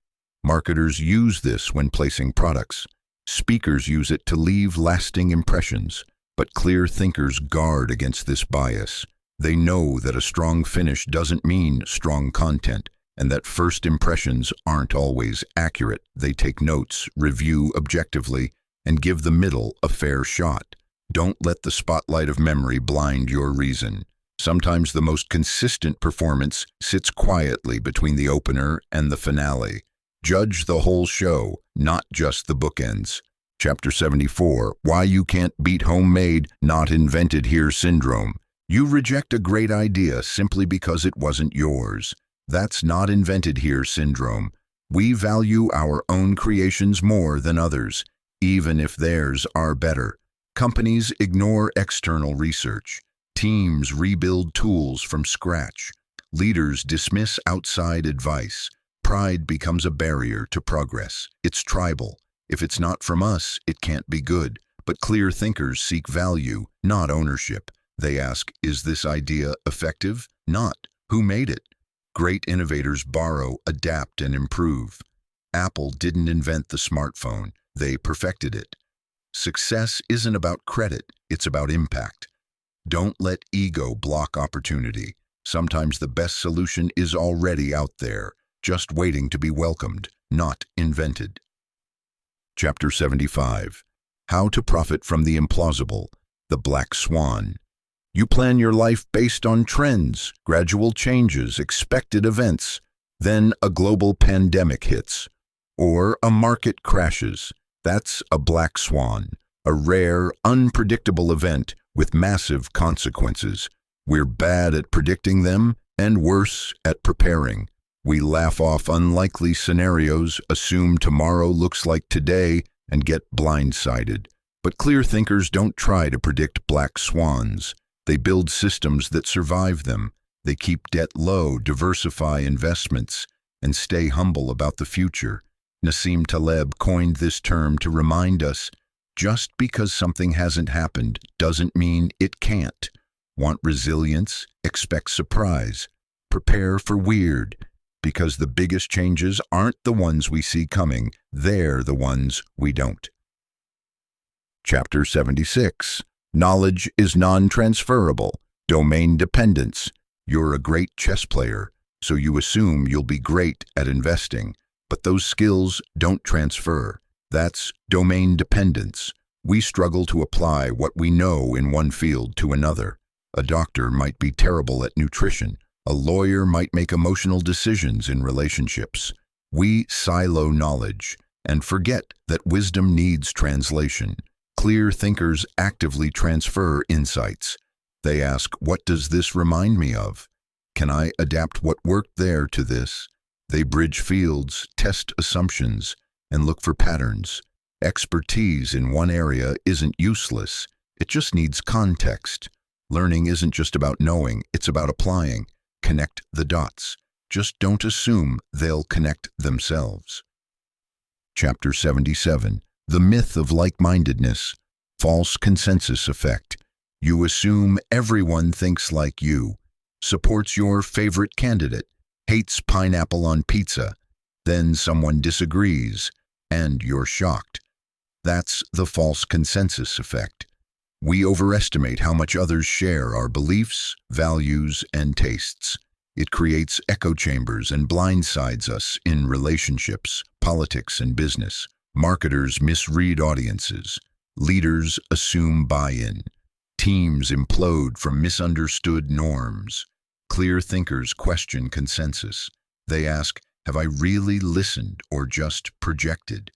Marketers use this when placing products. Speakers use it to leave lasting impressions. But clear thinkers guard against this bias. They know that a strong finish doesn't mean strong content. and that first impressions aren't always accurate. They take notes, review objectively, and give the middle a fair shot. Don't let the spotlight of memory blind your reason. Sometimes the most consistent performance sits quietly between the opener and the finale. Judge the whole show, not just the bookends. Chapter 74, Why You Can't Beat Homemade, Not Invented Here Syndrome. You reject a great idea simply because it wasn't yours. That's not invented here syndrome. We value our own creations more than others, even if theirs are better. Companies ignore external research. Teams rebuild tools from scratch. Leaders dismiss outside advice. Pride becomes a barrier to progress. It's tribal. If it's not from us, it can't be good. But clear thinkers seek value, not ownership. They ask, is this idea effective? Not, who made it? Great innovators borrow, adapt, and improve. Apple didn't invent the smartphone. They perfected it. Success isn't about credit. It's about impact. Don't let ego block opportunity. Sometimes the best solution is already out there, just waiting to be welcomed, not invented. Chapter 75. How to Profit from the Implausible, the Black Swan. You plan your life based on trends, gradual changes, expected events. Then a global pandemic hits, or a market crashes. That's a black swan, a rare, unpredictable event with massive consequences. We're bad at predicting them and worse at preparing. We laugh off unlikely scenarios, assume tomorrow looks like today, and get blindsided. But clear thinkers don't try to predict black swans. They build systems that survive them. They keep debt low, diversify investments, and stay humble about the future. Nassim Taleb coined this term to remind us, just because something hasn't happened doesn't mean it can't. Want resilience? Expect surprise. Prepare for weird, because the biggest changes aren't the ones we see coming, they're the ones we don't. Chapter 76. Knowledge is non-transferable. Domain dependence. You're a great chess player, so you assume you'll be great at investing, but those skills don't transfer. That's domain dependence. We struggle to apply what we know in one field to another. A doctor might be terrible at nutrition. A lawyer might make emotional decisions in relationships. We silo knowledge and forget that wisdom needs translation. Clear thinkers actively transfer insights. They ask, what does this remind me of? Can I adapt what worked there to this? They bridge fields, test assumptions, and look for patterns. Expertise in one area isn't useless. It just needs context. Learning isn't just about knowing, it's about applying. Connect the dots. Just don't assume they'll connect themselves. Chapter 77. The Myth of Like-Mindedness. False Consensus Effect. You assume everyone thinks like you, supports your favorite candidate, hates pineapple on pizza. Then someone disagrees, and you're shocked. That's the false consensus effect. We overestimate how much others share our beliefs, values, and tastes. It creates echo chambers and blindsides us in relationships, politics, and business. Marketers misread audiences. Leaders assume buy-in. Teams implode from misunderstood norms. Clear thinkers question consensus. They ask, have I really listened or just projected?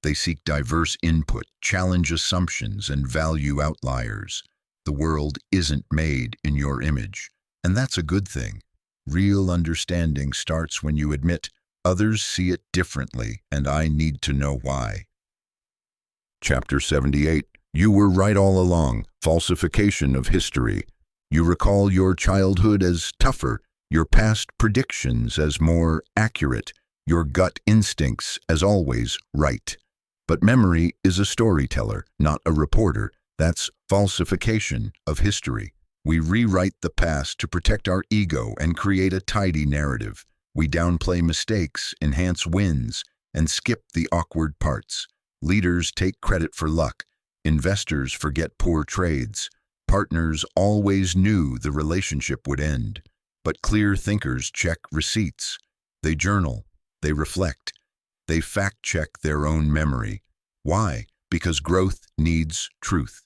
They seek diverse input, challenge assumptions, and value outliers. The world isn't made in your image, and that's a good thing. Real understanding starts when you admit, others see it differently, and I need to know why. Chapter 78. You were right all along. Falsification of history. You recall your childhood as tougher, your past predictions as more accurate, your gut instincts as always right. But memory is a storyteller, not a reporter. That's falsification of history. We rewrite the past to protect our ego and create a tidy narrative. We downplay mistakes, enhance wins, and skip the awkward parts. Leaders take credit for luck. Investors forget poor trades. Partners always knew the relationship would end. But clear thinkers check receipts. They journal. They reflect. They fact-check their own memory. Why? Because growth needs truth.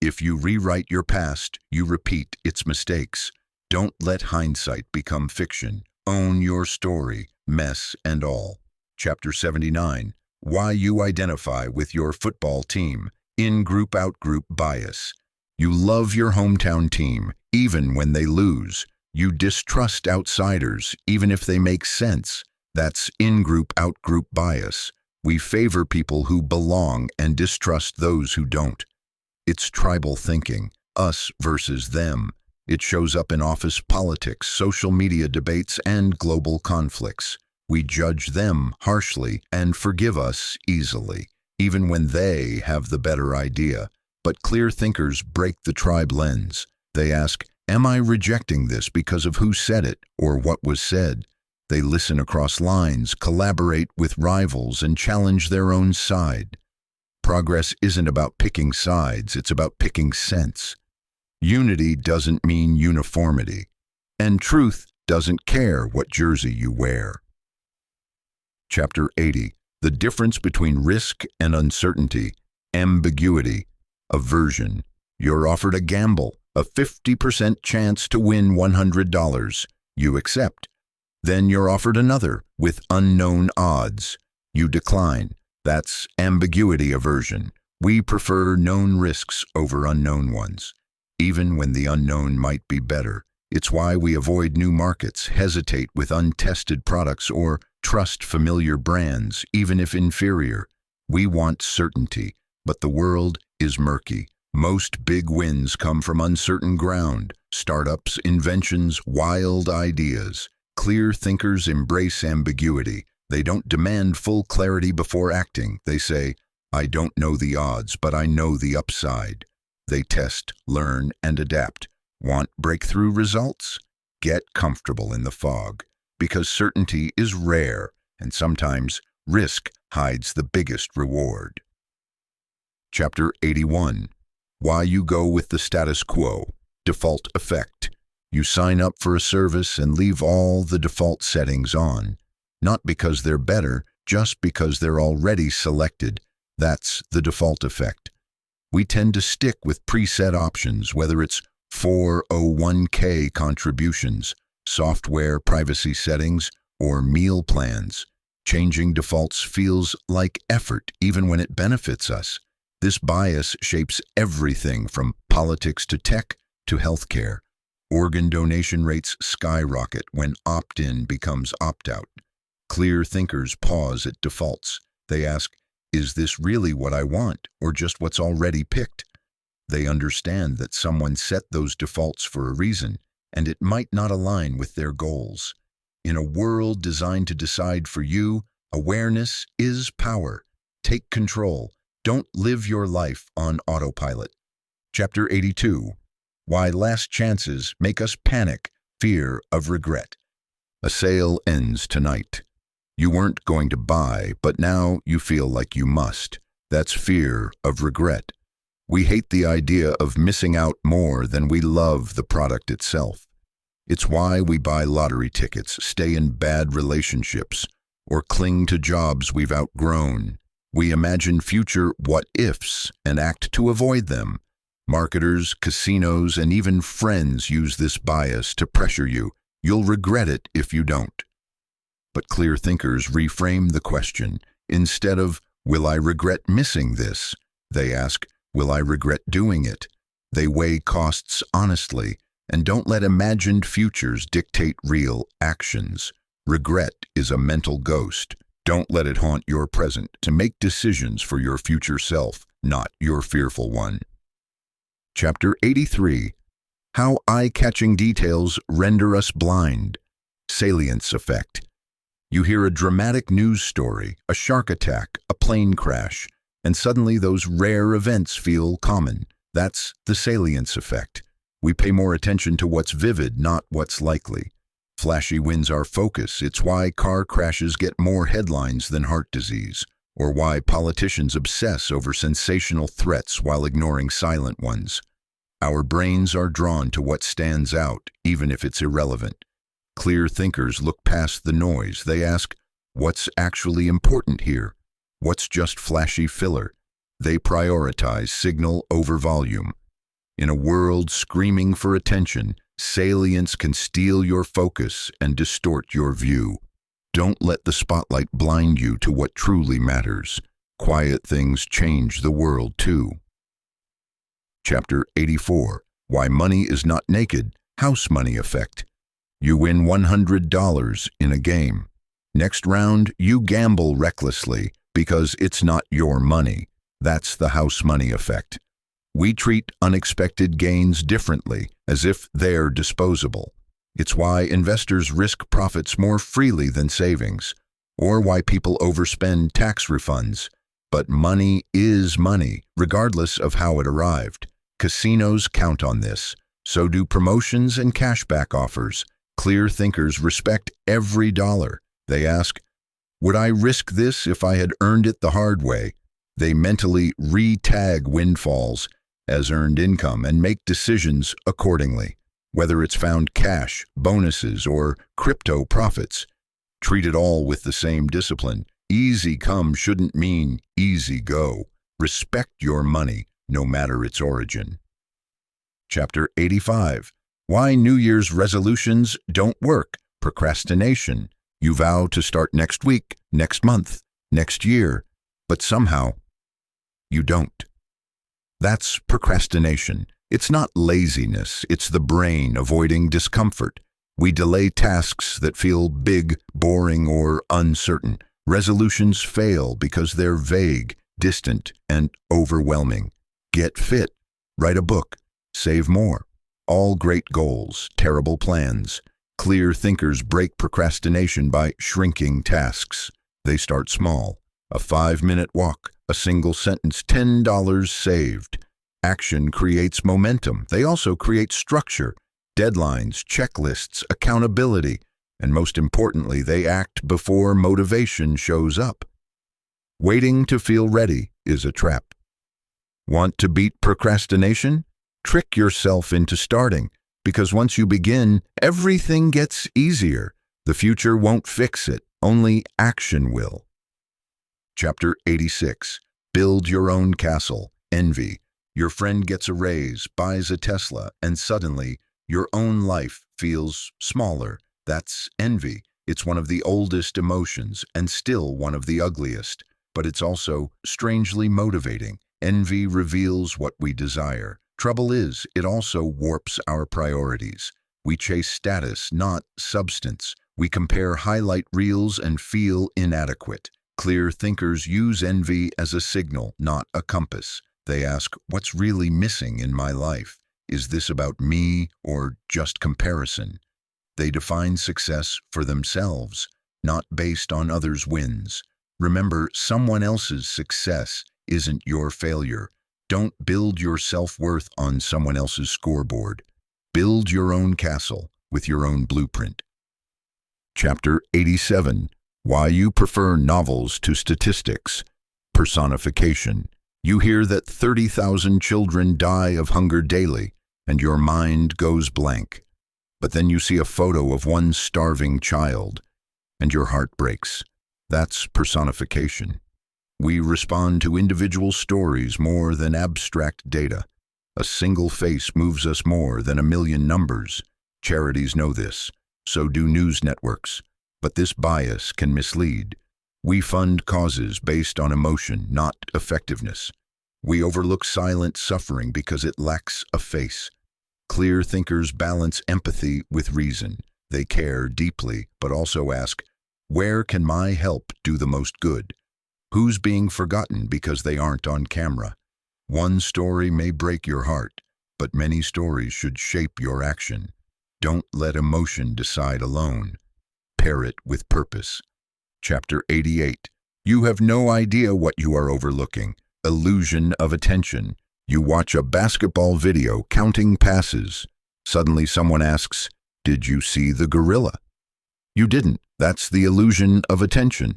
If you rewrite your past, you repeat its mistakes. Don't let hindsight become fiction. Own your story, mess and all. Chapter 79. Why you identify with your football team. In-group, out-group bias. You love your hometown team, even when they lose. You distrust outsiders, even if they make sense. That's in-group, out-group bias. We favor people who belong and distrust those who don't. It's tribal thinking, us versus them. It shows up in office politics, social media debates, and global conflicts. We judge them harshly and forgive us easily, even when they have the better idea. But clear thinkers break the tribe lens. They ask, am I rejecting this because of who said it or what was said? They listen across lines, collaborate with rivals, and challenge their own side. Progress isn't about picking sides, it's about picking sense. Unity doesn't mean uniformity, and truth doesn't care what jersey you wear. Chapter 80. The difference between risk and uncertainty, ambiguity, aversion. You're offered a gamble, a 50% chance to win $100. You accept. Then you're offered another with unknown odds. You decline. That's ambiguity aversion. We prefer known risks over unknown ones, even when the unknown might be better. It's why we avoid new markets, hesitate with untested products, or trust familiar brands, even if inferior. We want certainty, but the world is murky. Most big wins come from uncertain ground, startups, inventions, wild ideas. Clear thinkers embrace ambiguity. They don't demand full clarity before acting. They say, I don't know the odds, but I know the upside. They test, learn, and adapt. Want breakthrough results? Get comfortable in the fog, because certainty is rare, and sometimes risk hides the biggest reward. Chapter 81. Why you go with the status quo. Default effect. You sign up for a service and leave all the default settings on. Not because they're better, just because they're already selected. That's the default effect. We tend to stick with preset options, whether it's 401k contributions, software privacy settings, or meal plans. Changing defaults feels like effort, even when it benefits us. This bias shapes everything from politics to tech to healthcare. Organ donation rates skyrocket when opt-in becomes opt-out. Clear thinkers pause at defaults. They ask, is this really what I want, or just what's already picked? They understand that someone set those defaults for a reason, and it might not align with their goals. In a world designed to decide for you, awareness is power. Take control. Don't live your life on autopilot. Chapter 82. Why last chances make us panic, fear of regret. A sale ends tonight. You weren't going to buy, but now you feel like you must. That's fear of regret. We hate the idea of missing out more than we love the product itself. It's why we buy lottery tickets, stay in bad relationships, or cling to jobs we've outgrown. We imagine future what-ifs and act to avoid them. Marketers, casinos, and even friends use this bias to pressure you. You'll regret it if you don't. But clear thinkers reframe the question. Instead of, will I regret missing this? They ask, will I regret doing it? They weigh costs honestly and don't let imagined futures dictate real actions. Regret is a mental ghost. Don't let it haunt your present. To make decisions for your future self, not your fearful one. Chapter 83. How eye-catching details render us blind. Salience effect. You hear a dramatic news story, a shark attack, a plane crash, and suddenly those rare events feel common. That's the salience effect. We pay more attention to what's vivid, not what's likely. Flashy wins our focus. It's why car crashes get more headlines than heart disease, or why politicians obsess over sensational threats while ignoring silent ones. Our brains are drawn to what stands out, even if it's irrelevant. Clear thinkers look past the noise. They ask, what's actually important here? What's just flashy filler? They prioritize signal over volume. In a world screaming for attention, salience can steal your focus and distort your view. Don't let the spotlight blind you to what truly matters. Quiet things change the world too. Chapter 84. Why Money is Not Naked. House Money Effect. You win $100 in a game. Next round, you gamble recklessly because it's not your money. That's the house money effect. We treat unexpected gains differently, as if they're disposable. It's why investors risk profits more freely than savings, or why people overspend tax refunds. But money is money, regardless of how it arrived. Casinos count on this. So do promotions and cashback offers. Clear thinkers respect every dollar. They ask, would I risk this if I had earned it the hard way? They mentally re-tag windfalls as earned income and make decisions accordingly. Whether it's found cash, bonuses, or crypto profits, treat it all with the same discipline. Easy come shouldn't mean easy go. Respect your money, no matter its origin. Chapter 85. Why New Year's resolutions don't work. Procrastination. You vow to start next week, next month, next year, but somehow you don't. That's procrastination. It's not laziness, it's the brain avoiding discomfort. We delay tasks that feel big, boring, or uncertain. Resolutions fail because they're vague, distant, and overwhelming. Get fit, write a book, save more. All great goals, terrible plans. Clear thinkers break procrastination by shrinking tasks. They start small. A 5-minute walk, a single sentence, $10 saved. Action creates momentum. They also create structure, deadlines, checklists, accountability, and most importantly, they act before motivation shows up. Waiting to feel ready is a trap. Want to beat procrastination? Trick yourself into starting, because once you begin, everything gets easier. The future won't fix it, only action will. Chapter 86. Build your own castle. Envy. Your friend gets a raise, buys a Tesla, and suddenly your own life feels smaller. That's envy. It's one of the oldest emotions and still one of the ugliest, but it's also strangely motivating. Envy reveals what we desire. Trouble is, it also warps our priorities. We chase status, not substance. We compare highlight reels and feel inadequate. Clear thinkers use envy as a signal, not a compass. They ask, what's really missing in my life? Is this about me or just comparison? They define success for themselves, not based on others' wins. Remember, someone else's success isn't your failure. Don't build your self-worth on someone else's scoreboard. Build your own castle with your own blueprint. Chapter 87. Why you prefer novels to statistics. Personification. You hear that 30,000 children die of hunger daily, and your mind goes blank. But then you see a photo of one starving child, and your heart breaks. That's personification. We respond to individual stories more than abstract data. A single face moves us more than a million numbers. Charities know this. So do news networks. But this bias can mislead. We fund causes based on emotion, not effectiveness. We overlook silent suffering because it lacks a face. Clear thinkers balance empathy with reason. They care deeply, but also ask, where can my help do the most good? Who's being forgotten because they aren't on camera? One story may break your heart, but many stories should shape your action. Don't let emotion decide alone. Pair it with purpose. Chapter 88. You have no idea what you are overlooking. Illusion of attention. You watch a basketball video counting passes. Suddenly someone asks, did you see the gorilla? You didn't. That's the illusion of attention.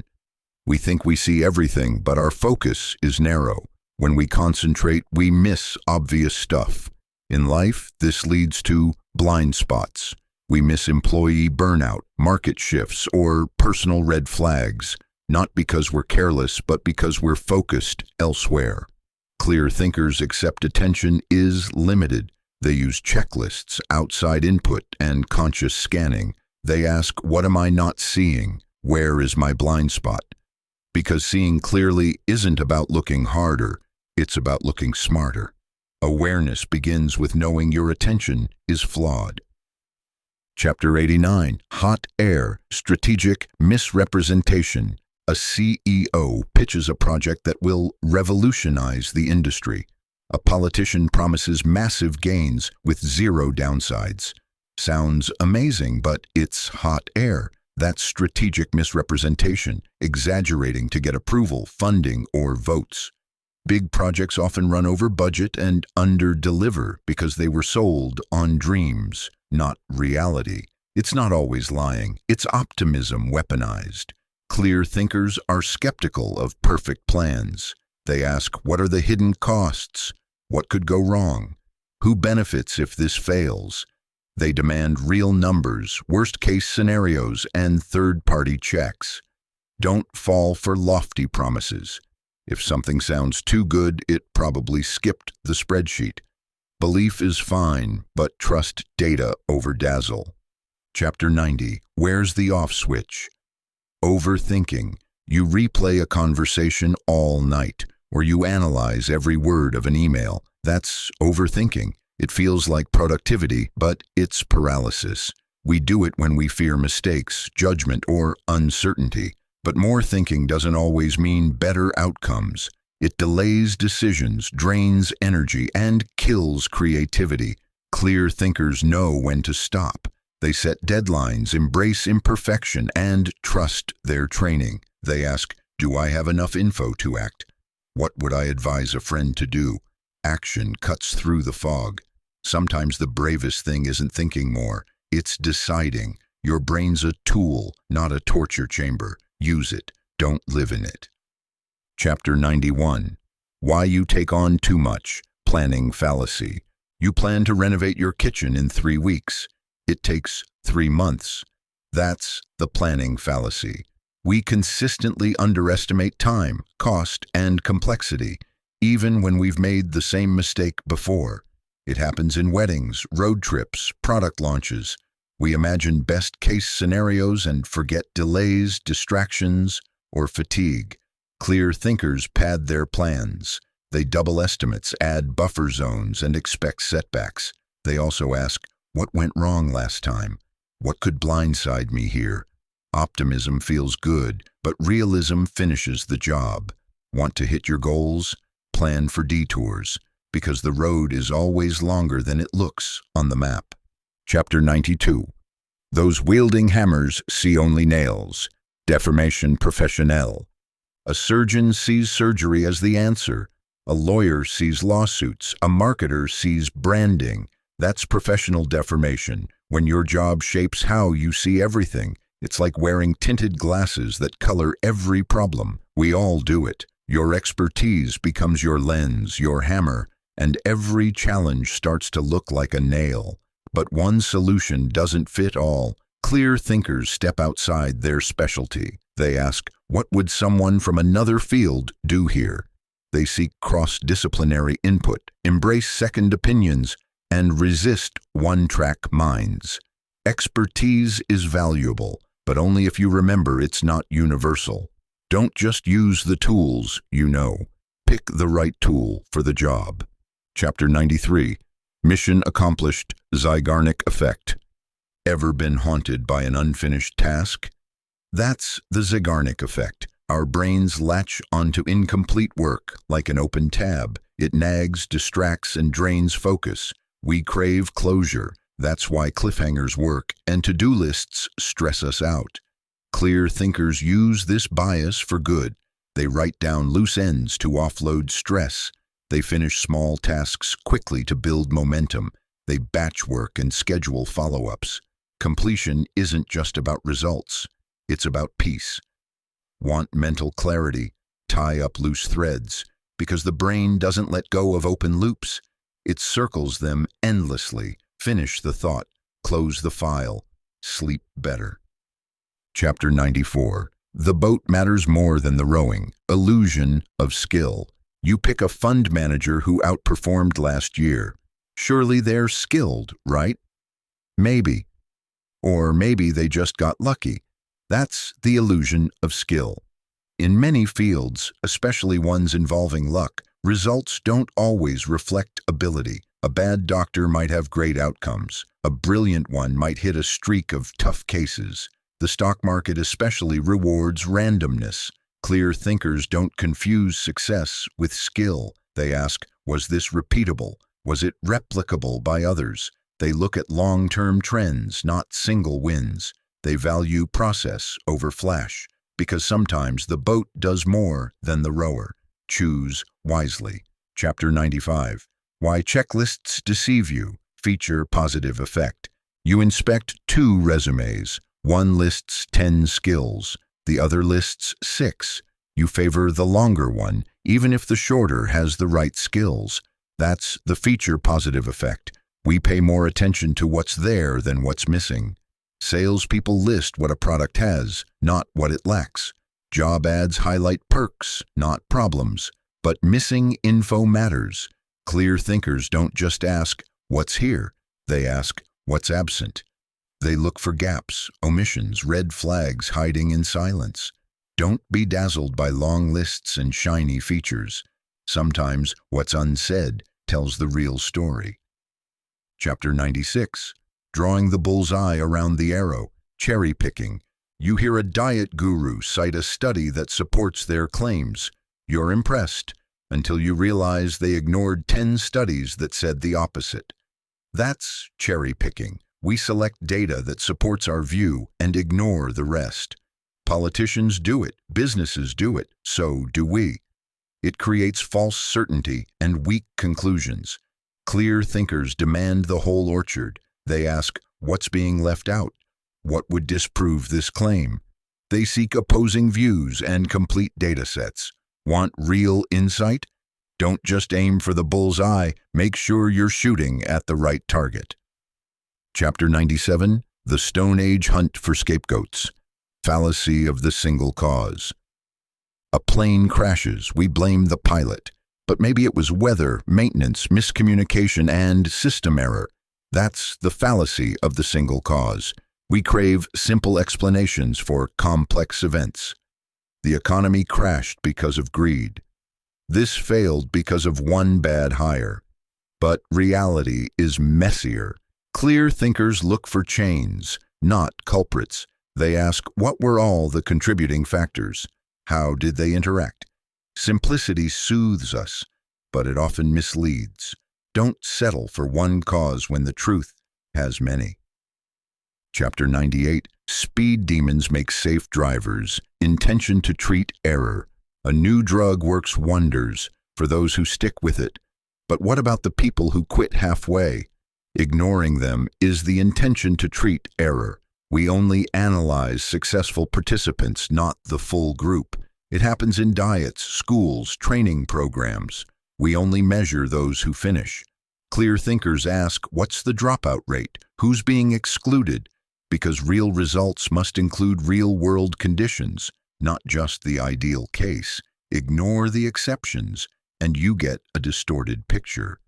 We think we see everything, but our focus is narrow. When we concentrate, we miss obvious stuff. In life, this leads to blind spots. We miss employee burnout, market shifts, or personal red flags, not because we're careless, but because we're focused elsewhere. Clear thinkers accept attention is limited. They use checklists, outside input, and conscious scanning. They ask, what am I not seeing? Where is my blind spot? Because seeing clearly isn't about looking harder, it's about looking smarter. Awareness begins with knowing your attention is flawed. Chapter 89, Hot Air, Strategic Misrepresentation. A CEO pitches a project that will revolutionize the industry. A politician promises massive gains with zero downsides. Sounds amazing, but it's hot air. That's strategic misrepresentation, exaggerating to get approval, funding, or votes. Big projects often run over budget and under-deliver because they were sold on dreams, not reality. It's not always lying. It's optimism weaponized. Clear thinkers are skeptical of perfect plans. They ask, what are the hidden costs? What could go wrong? Who benefits if this fails? They demand real numbers, worst-case scenarios, and third-party checks. Don't fall for lofty promises. If something sounds too good, it probably skipped the spreadsheet. Belief is fine, but trust data over dazzle. Chapter 90, Where's the Off Switch? Overthinking. You replay a conversation all night, or you analyze every word of an email. That's overthinking. It feels like productivity, but it's paralysis. We do it when we fear mistakes, judgment, or uncertainty. But more thinking doesn't always mean better outcomes. It delays decisions, drains energy, and kills creativity. Clear thinkers know when to stop. They set deadlines, embrace imperfection, and trust their training. They ask, do I have enough info to act? What would I advise a friend to do? Action cuts through the fog. Sometimes the bravest thing isn't thinking more, it's deciding. Your brain's a tool, not a torture chamber. Use it, don't live in it. Chapter 91, Why You Take On Too Much, Planning Fallacy. You plan to renovate your kitchen in 3 weeks. It takes 3 months. That's the planning fallacy. We consistently underestimate time, cost, and complexity, even when we've made the same mistake before. It happens in weddings, road trips, product launches. We imagine best-case scenarios and forget delays, distractions, or fatigue. Clear thinkers pad their plans. They double estimates, add buffer zones, and expect setbacks. They also ask, what went wrong last time? What could blindside me here? Optimism feels good, but realism finishes the job. Want to hit your goals? Plan for detours, because the road is always longer than it looks on the map. Chapter 92. Those wielding hammers see only nails. Deformation professionnelle. A surgeon sees surgery as the answer. A lawyer sees lawsuits. A marketer sees branding. That's professional deformation. When your job shapes how you see everything, it's like wearing tinted glasses that color every problem. We all do it. Your expertise becomes your lens, your hammer, and every challenge starts to look like a nail. But one solution doesn't fit all. Clear thinkers step outside their specialty. They ask, what would someone from another field do here? They seek cross-disciplinary input, embrace second opinions, and resist one-track minds. Expertise is valuable, but only if you remember it's not universal. Don't just use the tools you know. Pick the right tool for the job. Chapter 93. Mission Accomplished, Zeigarnik Effect. Ever been haunted by an unfinished task? That's the Zeigarnik Effect. Our brains latch onto incomplete work like an open tab. It nags, distracts, and drains focus. We crave closure. That's why cliffhangers work, and to-do lists stress us out. Clear thinkers use this bias for good. They write down loose ends to offload stress. They finish small tasks quickly to build momentum. They batch work and schedule follow-ups. Completion isn't just about results. It's about peace. Want mental clarity? Tie up loose threads, because the brain doesn't let go of open loops. It circles them endlessly. Finish the thought. close the file, sleep better. Chapter 94. The boat matters more than the rowing. Illusion of skill. You pick a fund manager who outperformed last year. Surely they're skilled, right? Maybe. Or maybe they just got lucky. That's the illusion of skill. In many fields, especially ones involving luck, results don't always reflect ability. A bad doctor might have great outcomes. A brilliant one might hit a streak of tough cases. The stock market especially rewards randomness. Clear thinkers don't confuse success with skill. They ask, was this repeatable? Was it replicable by others? They look at long-term trends, not single wins. They value process over flash, because sometimes the boat does more than the rower. Choose wisely. Chapter 95. Why checklists deceive you. Feature positive effect. You inspect 2 resumes. One lists 10 skills. The other lists 6. You favor the longer one, even if the shorter has the right skills. That's the feature positive effect. We pay more attention to what's there than what's missing. Salespeople list what a product has, not what it lacks. Job ads highlight perks, not problems. But missing info matters. Clear thinkers don't just ask, what's here? They ask, what's absent? They look for gaps, omissions, red flags hiding in silence. Don't be dazzled by long lists and shiny features. Sometimes what's unsaid tells the real story. Chapter 96. Drawing the bullseye around the arrow. Cherry picking. You hear a diet guru cite a study that supports their claims. You're impressed until you realize they ignored 10 studies that said the opposite. That's cherry picking. We select data that supports our view and ignore the rest. Politicians do it, businesses do it, so do we. It creates false certainty and weak conclusions. Clear thinkers demand the whole orchard. They ask, what's being left out? What would disprove this claim? They seek opposing views and complete data sets. Want real insight? Don't just aim for the bull's eye, make sure you're shooting at the right target. Chapter 97. The Stone Age Hunt for Scapegoats. Fallacy of the Single Cause. A plane crashes, we blame the pilot. But maybe it was weather, maintenance, miscommunication, and system error. That's the fallacy of the single cause. We crave simple explanations for complex events. The economy crashed because of greed. This failed because of one bad hire. But reality is messier. Clear thinkers look for chains, not culprits. They ask, what were all the contributing factors? How did they interact? Simplicity soothes us, but it often misleads. Don't settle for one cause when the truth has many. Chapter 98. Speed demons make safe drivers. Intention to treat error. A new drug works wonders for those who stick with it. But what about the people who quit halfway? Ignoring them is the intention to treat error. We only analyze successful participants, not the full group. It happens in diets, schools, training programs. We only measure those who finish. Clear thinkers ask, what's the dropout rate? Who's being excluded? Because real results must include real-world conditions, not just the ideal case. Ignore the exceptions, and you get a distorted picture.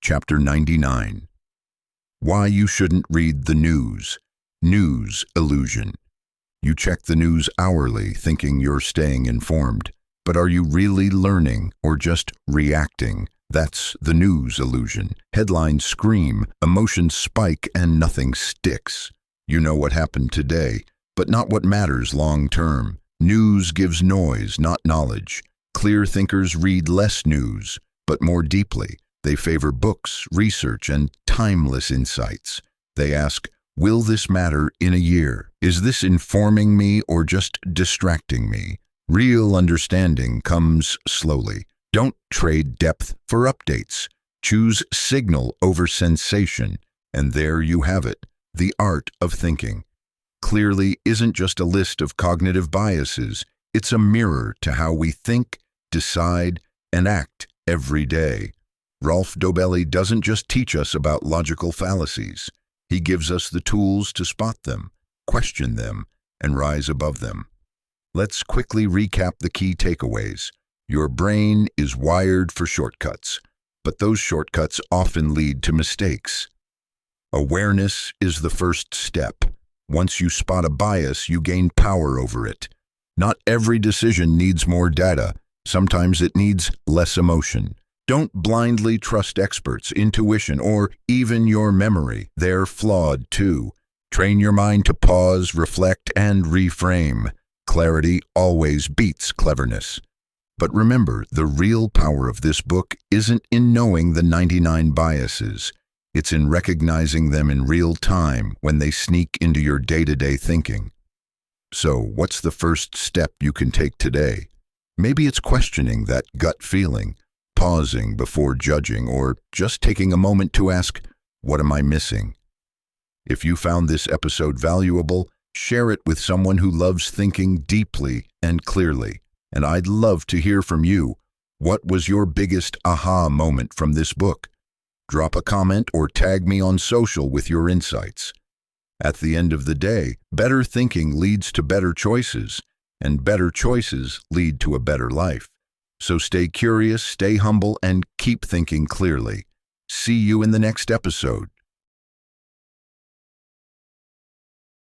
Chapter 99. Why you shouldn't read the news. News illusion. You check the news hourly, thinking you're staying informed. But are you really learning or just reacting? That's the news illusion. Headlines scream, emotions spike, and nothing sticks. You know what happened today, but not what matters long term. News gives noise, not knowledge. Clear thinkers read less news, but more deeply. They favor books, research, and timeless insights. They ask, will this matter in a year? Is this informing me or just distracting me? Real understanding comes slowly. Don't trade depth for updates. Choose signal over sensation. And there you have it, the art of thinking. Clearly isn't just a list of cognitive biases. It's a mirror to how we think, decide, and act every day. Rolf Dobelli doesn't just teach us about logical fallacies. He gives us the tools to spot them, question them, and rise above them. Let's quickly recap the key takeaways. Your brain is wired for shortcuts, but those shortcuts often lead to mistakes. Awareness is the first step. Once you spot a bias, you gain power over it. Not every decision needs more data. Sometimes it needs less emotion. Don't blindly trust experts, intuition, or even your memory. They're flawed too. Train your mind to pause, reflect, and reframe. Clarity always beats cleverness. But remember, the real power of this book isn't in knowing the 99 biases. It's in recognizing them in real time when they sneak into your day-to-day thinking. So, what's the first step you can take today? Maybe it's questioning that gut feeling, pausing before judging, or just taking a moment to ask, what am I missing? If you found this episode valuable, share it with someone who loves thinking deeply and clearly. And I'd love to hear from you. What was your biggest aha moment from this book? Drop a comment or tag me on social with your insights. At the end of the day, better thinking leads to better choices, and better choices lead to a better life. So stay curious, stay humble, and keep thinking clearly. See you in the next episode.